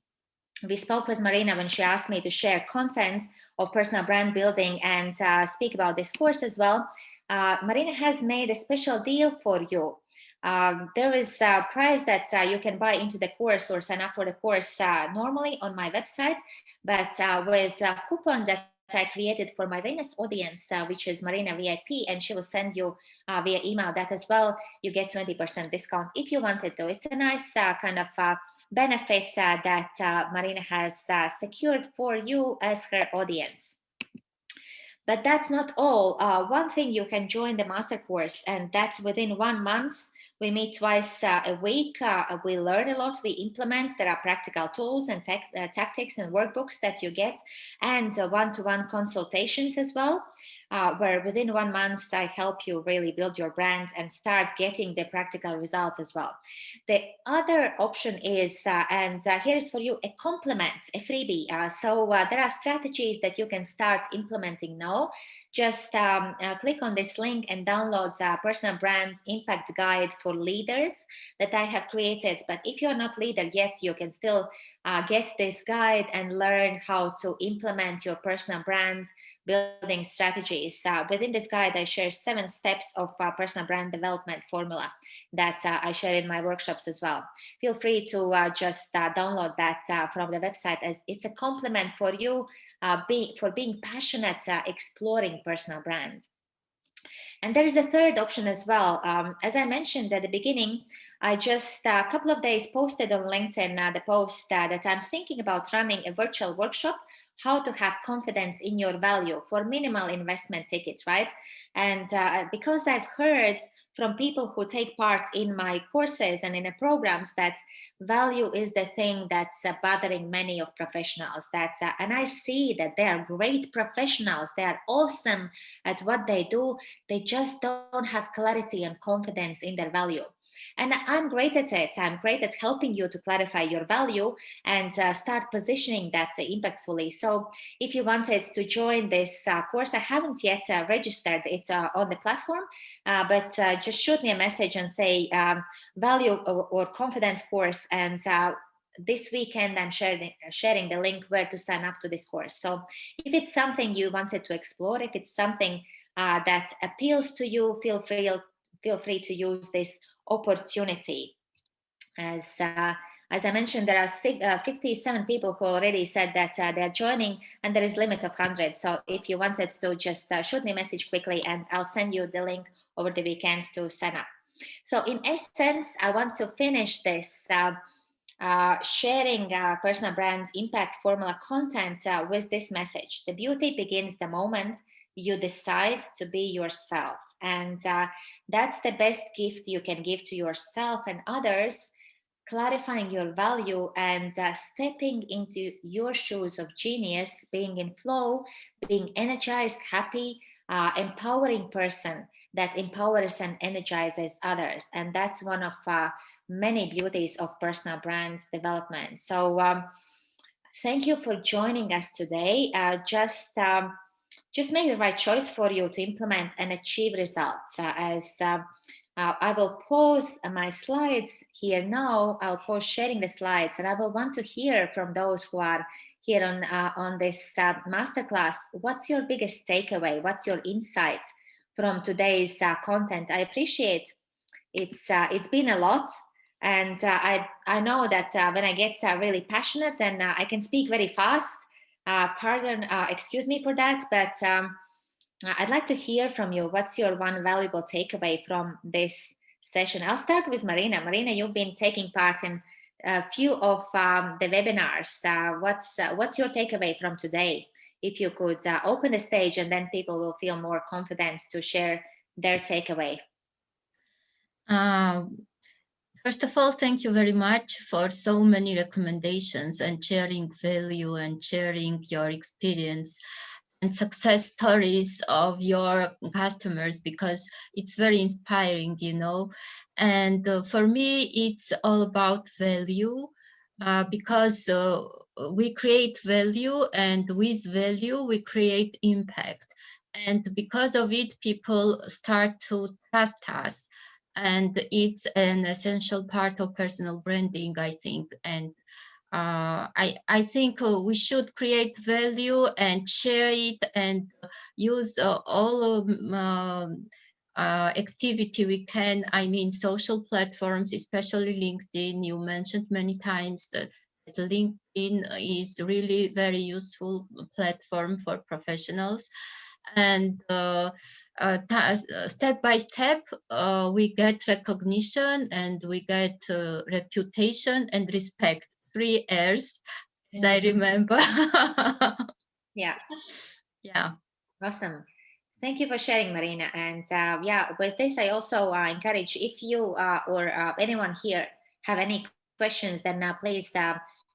we spoke with Marina when she asked me to share content of personal brand building and speak about this course as well. Marina has made a special deal for you. There is a price that you can buy into the course or sign up for the course normally on my website, but with a coupon that I created for Marina's audience, which is Marina VIP, and she will send you via email that as well. You get 20% discount if you wanted to. It's a nice kind of benefit that Marina has secured for you as her audience. But that's not all. One thing, you can join the master course, and that's within 1 month. We meet twice a week. We learn a lot. We implement. There are practical tools and tactics and workbooks that you get, and one-to-one consultations as well, where within 1 month, I help you really build your brand and start getting the practical results as well. The other option is, and here's for you a complement, a freebie. So there are strategies that you can start implementing now. Just click on this link and download the Personal Brand Impact Guide for Leaders that I have created. But if you're not leader yet, you can still get this guide and learn how to implement your personal brand building strategies. Within this guide, I share 7 steps of personal brand development formula that I share in my workshops as well. Feel free to just download that from the website, as it's a complement for you for being passionate exploring personal brand. And there is a third option as well. As I mentioned at the beginning, I just a couple of days posted on LinkedIn the post that I'm thinking about running a virtual workshop, how to have confidence in your value for minimal investment tickets, right? And because I've heard from people who take part in my courses and in the programs that value is the thing that's bothering many of professionals. And I see that they are great professionals. They are awesome at what they do. They just don't have clarity and confidence in their value. And I'm great at it. I'm great at helping you to clarify your value and start positioning that impactfully. So if you wanted to join this course, I haven't yet registered it on the platform, but just shoot me a message and say value or confidence course. And this weekend, I'm sharing the link where to sign up to this course. So if it's something you wanted to explore, if it's something that appeals to you, feel free to use this opportunity. As I mentioned, there are 57 people who already said that they're joining, and there is limit of 100. So if you wanted to, just shoot me a message quickly, and I'll send you the link over the weekend to sign up. So in essence, I want to finish this sharing personal brand impact formula content with this message. The beauty begins the moment you decide to be yourself. And that's the best gift you can give to yourself and others, clarifying your value and stepping into your shoes of genius, being in flow, being energized, happy, empowering person that empowers and energizes others. And that's one of many beauties of personal brand development. So thank you for joining us today. Just make the right choice for you to implement and achieve results. I will pause my slides here now. I'll pause sharing the slides, and I will want to hear from those who are here on this masterclass. What's your biggest takeaway? What's your insight from today's content? I appreciate it's been a lot, and I know that when I get really passionate, then I can speak very fast. Excuse me for that, but I'd like to hear from you. What's your one valuable takeaway from this session? I'll start with Marina. Marina, you've been taking part in a few of the webinars. What's your takeaway from today? If you could open the stage, and then people will feel more confident to share their takeaway. First of all, thank you very much for so many recommendations and sharing value and sharing your experience and success stories of your customers, because it's very inspiring, you know. And for me, it's all about value, because we create value, and with value, we create impact. And because of it, people start to trust us. And it's an essential part of personal branding, I think. And I think we should create value and share it, and use all activity we can. I mean, social platforms, especially LinkedIn. You mentioned many times that LinkedIn is really very useful platform for professionals. And step by step, we get recognition, and we get reputation and respect. 3 R's, as I remember. Yeah. Yeah. Awesome. Thank you for sharing, Marina. And yeah, with this, I also encourage, if you or anyone here have any questions, then please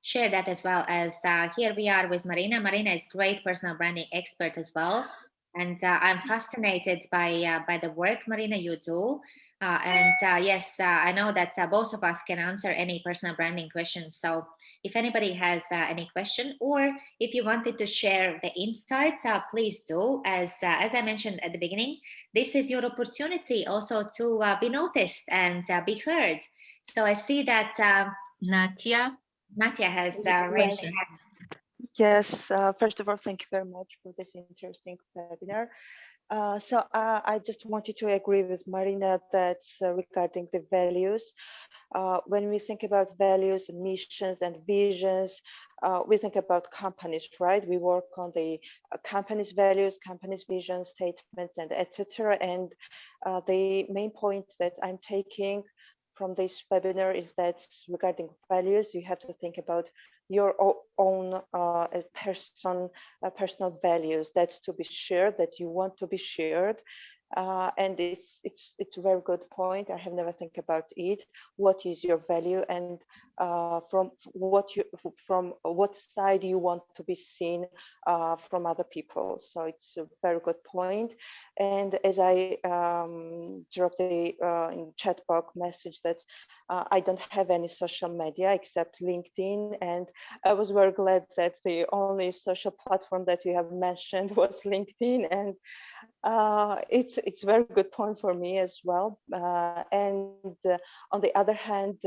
share that, as well as here we are with Marina. Marina is great personal branding expert as well. And I'm fascinated by the work, Marina, you do. Yes, I know that both of us can answer any personal branding questions. So if anybody has any question, or if you wanted to share the insights, please do. As I mentioned at the beginning, this is your opportunity also to be noticed and be heard. So I see that Natia has raised her hand. Yes, first of all, thank you very much for this interesting webinar. I just wanted to agree with Marina that regarding the values, when we think about values, missions, and visions, we think about companies, right? We work on the company's values, company's vision statements, and etc. And the main point that I'm taking from this webinar is that regarding values, you have to think about your own personal values that's to be shared, that you want to be shared. And it's a very good point. I have never think about it. What is your value, and from what side you want to be seen from other people? So it's a very good point. And as I dropped in chat box message that I don't have any social media except LinkedIn, and I was very glad that the only social platform that you have mentioned was LinkedIn, and it's a very good point for me as well. And on the other hand,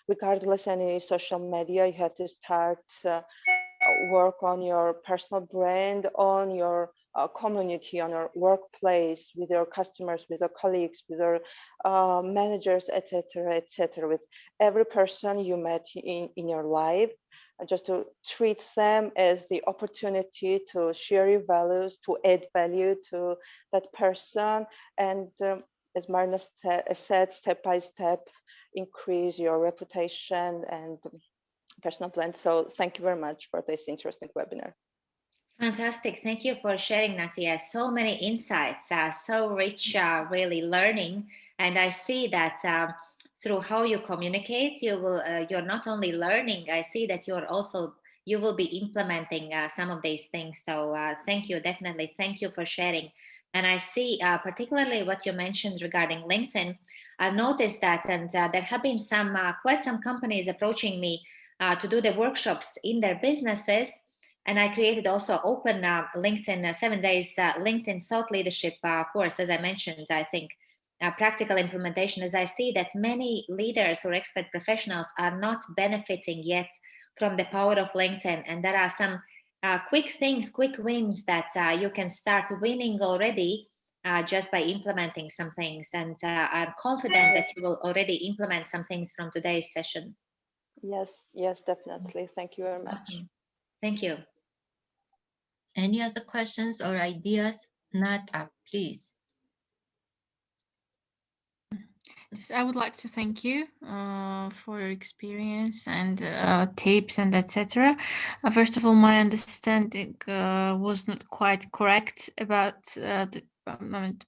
regardless any social media, you have to start work on your personal brand, on your community, on your workplace, with your customers, with your colleagues, with your managers, etc., with every person you met in your life, just to treat them as the opportunity to share your values, to add value to that person. And as Marina said, step by step, increase your reputation and personal brand. So thank you very much for this interesting webinar. Fantastic. Thank you for sharing, Natia. So many insights, so rich, really learning. And I see that through how you communicate, you're not only learning, I see that you will be implementing some of these things. So thank you, definitely. Thank you for sharing. And I see particularly what you mentioned regarding LinkedIn. I've noticed that, and there have been quite some companies approaching me to do the workshops in their businesses. And I created also open LinkedIn 7 days LinkedIn thought leadership course, as I mentioned. I think practical implementation, as I see that many leaders or expert professionals are not benefiting yet from the power of LinkedIn. And there are some quick things, quick wins that you can start winning already just by implementing some things. And I'm confident that you will already implement some things from today's session. Yes, definitely. Thank you very much. Awesome. Thank you. Any other questions or ideas? Nata, please. I would like to thank you for your experience and tips and etc. First of all, my understanding was not quite correct about the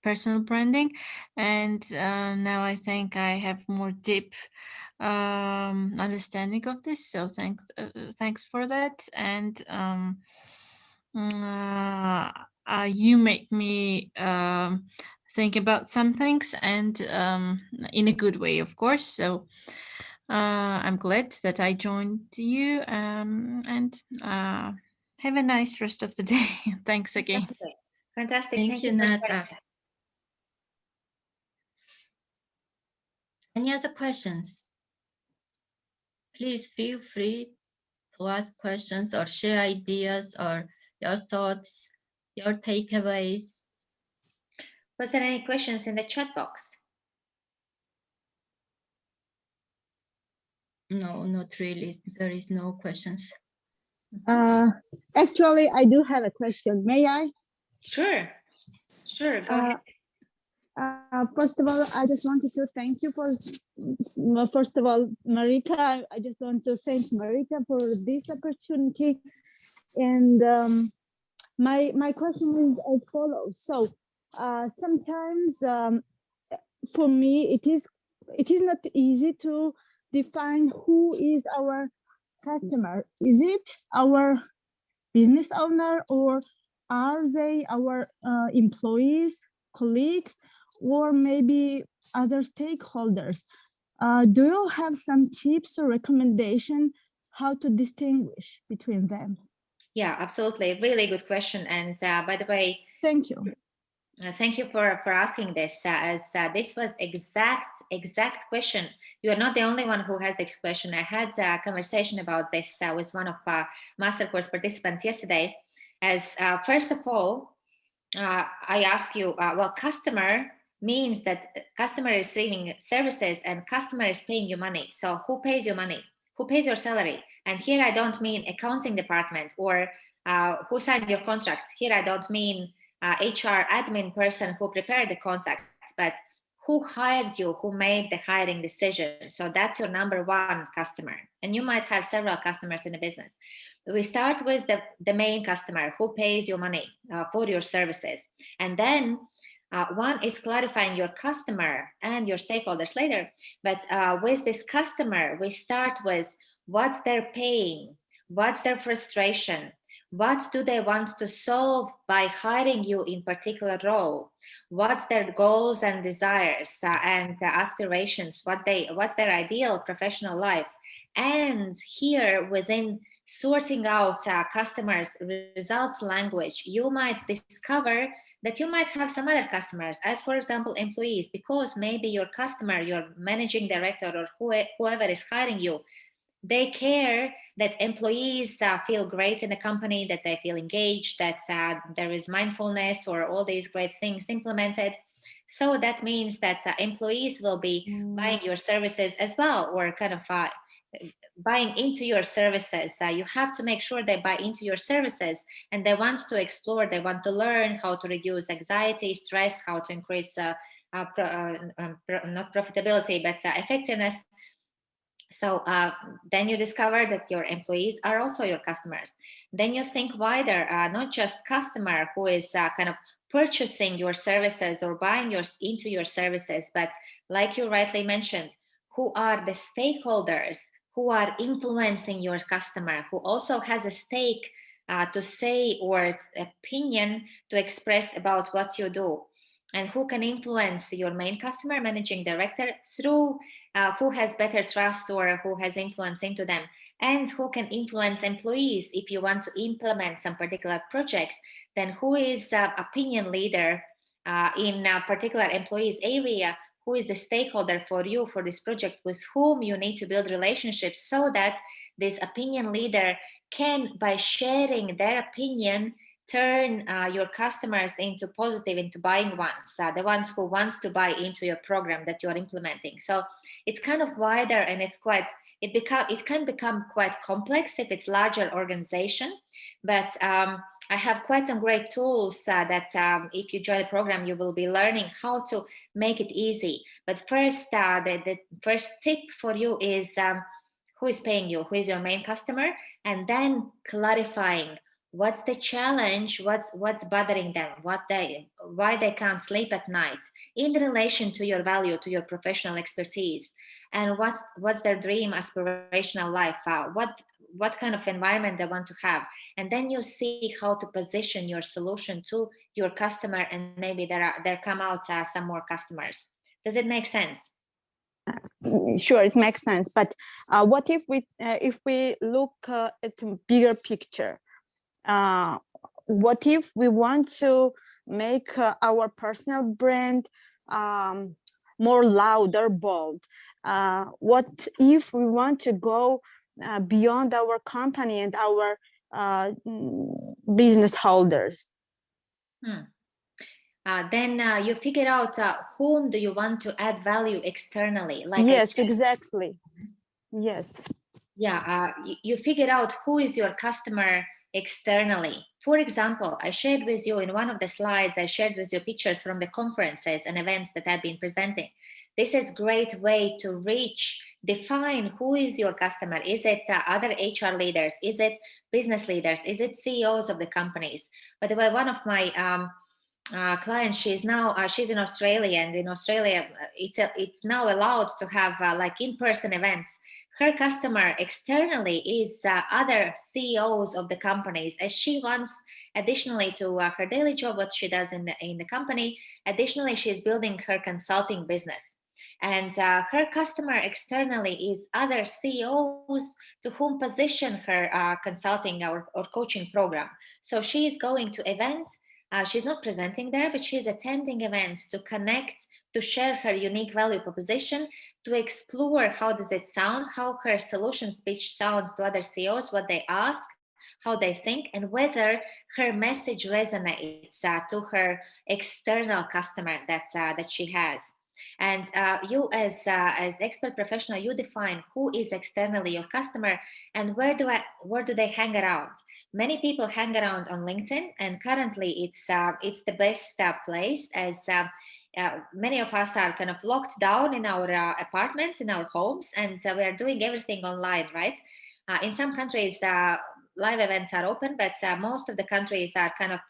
personal branding, and now I think I have more deep understanding of this. So thanks for that, and you make me think about some things, and in a good way, of course. So I'm glad that I joined you, and have a nice rest of the day. Thanks again. Fantastic. Thank you, Nata. Any other questions? Please feel free to ask questions or share ideas or your thoughts, your takeaways. Was there any questions in the chat box? No, not really. There is no questions. Actually, I do have a question. May I? Sure, go ahead. First of all, I just wanted to thank you for, first of all, Marika. I just want to thank Marika for this opportunity. And my question is as follows. So sometimes for me, it is not easy to define who is our customer. Is it our business owner, or are they our employees, colleagues, or maybe other stakeholders? Do you have some tips or recommendation how to distinguish between them? Yeah, absolutely. Really good question. And by the way, thank you. Thank you for asking this, as this was exact question. You are not the only one who has this question. I had a conversation about this with one of master course participants yesterday. As first of all, I ask you, well, customer means that customer is receiving services and customer is paying you money. So who pays your money? Who pays your salary? And here I don't mean accounting department or who signed your contract. Here I don't mean HR admin person who prepared the contract, but who hired you, who made the hiring decision. So that's your number one customer. And you might have several customers in a business. We start with the main customer who pays your money for your services. And then one is clarifying your customer and your stakeholders later. But with this customer, we start with what's their pain, what's their frustration, what do they want to solve by hiring you in particular role? What's their goals and desires and aspirations? What's their ideal professional life? And here within sorting out customers' results language, you might discover that you might have some other customers, as for example, employees, because maybe your customer, your managing director or whoever is hiring you, they care that employees feel great in the company, that they feel engaged, that there is mindfulness or all these great things implemented. So that means that employees will be buying your services as well, or kind of buying into your services. You have to make sure they buy into your services and they want to explore, they want to learn how to reduce anxiety, stress, how to increase not profitability, but effectiveness. So then you discover that your employees are also your customers. Then you think wider, not just customer who is kind of purchasing your services or buying into your services, but like you rightly mentioned, who are the stakeholders who are influencing your customer, who also has a stake to say or opinion to express about what you do, and who can influence your main customer, managing director, through who has better trust or who has influence into them, and who can influence employees if you want to implement some particular project, then who is the opinion leader in a particular employee's area, who is the stakeholder for you for this project, with whom you need to build relationships so that this opinion leader can, by sharing their opinion, turn your customers into positive, into buying ones, the ones who wants to buy into your program that you are implementing. So it's kind of wider, and it's quite, it can become quite complex if it's larger organization. But I have quite some great tools that if you join the program, you will be learning how to make it easy. But first, the first tip for you is who is paying you, who is your main customer, and then clarifying what's the challenge, what's bothering them, why they can't sleep at night in relation to your value, to your professional expertise, and what's their dream aspirational life, what kind of environment they want to have. And then you see how to position your solution to your customer, and maybe there come out some more customers. Does it make sense? Sure, it makes sense. But what if we look at a bigger picture? What if we want to make our personal brand more louder, bold? What if we want to go beyond our company and our business holders? Then you figure out whom do you want to add value externally. Like yes, exactly. Yes. Yeah, you figure out who is your customer externally. For example, I shared with you in one of the slides, I shared with you pictures from the conferences and events that I've been presenting. This is a great way to define who is your customer. Is it other HR leaders? Is it business leaders? Is it CEOs of the companies? By the way, one of my clients, she's in Australia, and in Australia, it's now allowed to have like in-person events. Her customer externally is other CEOs of the companies, as she wants, additionally to her daily job, what she does in the company, additionally, she's building her consulting business. And her customer externally is other CEOs to whom position her consulting or coaching program. So she is going to events. She's not presenting there, but she's attending events to connect, to share her unique value proposition, to explore how does it sound, how her solution speech sounds to other CEOs, what they ask, how they think, and whether her message resonates to her external customer that she has. And you as expert professional, you define who is externally your customer and where do they hang around. Many people hang around on LinkedIn, and currently it's the best place, as many of us are kind of locked down in our apartments, in our homes, and we are doing everything online, right? In some countries, live events are open, but most of the countries are kind of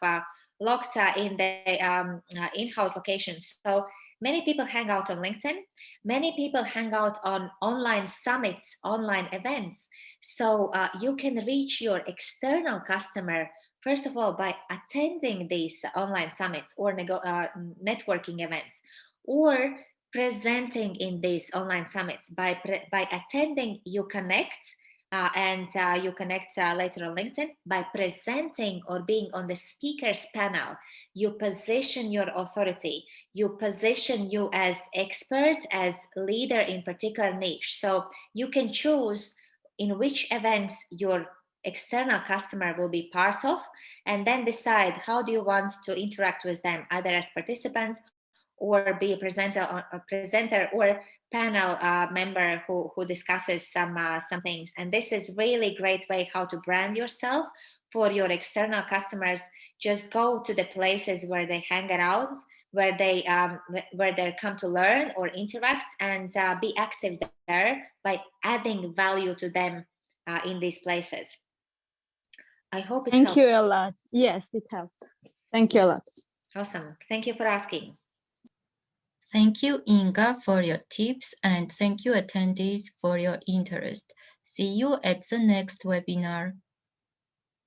locked in the in-house locations. So many people hang out on LinkedIn. Many people hang out on online summits, online events. So you can reach your external customer, first of all, by attending these online summits or networking events, or presenting in these online summits. By attending, you connect, and you connect later on LinkedIn. By presenting or being on the speakers panel, you position your authority, you position you as expert, as leader in particular niche. So you can choose in which events your external customer will be part of, and then decide how do you want to interact with them, either as participants or be a presenter or panel member who discusses some things. And this is really great way how to brand yourself for your external customers. Just go to the places where they hang around, where they come to learn or interact, and be active there by adding value to them in these places. I hope it's Thank you a lot. Yes, it helped. Thank you a lot. Awesome. Thank you for asking. Thank you, Inga, for your tips, and thank you, attendees, for your interest. See you at the next webinar.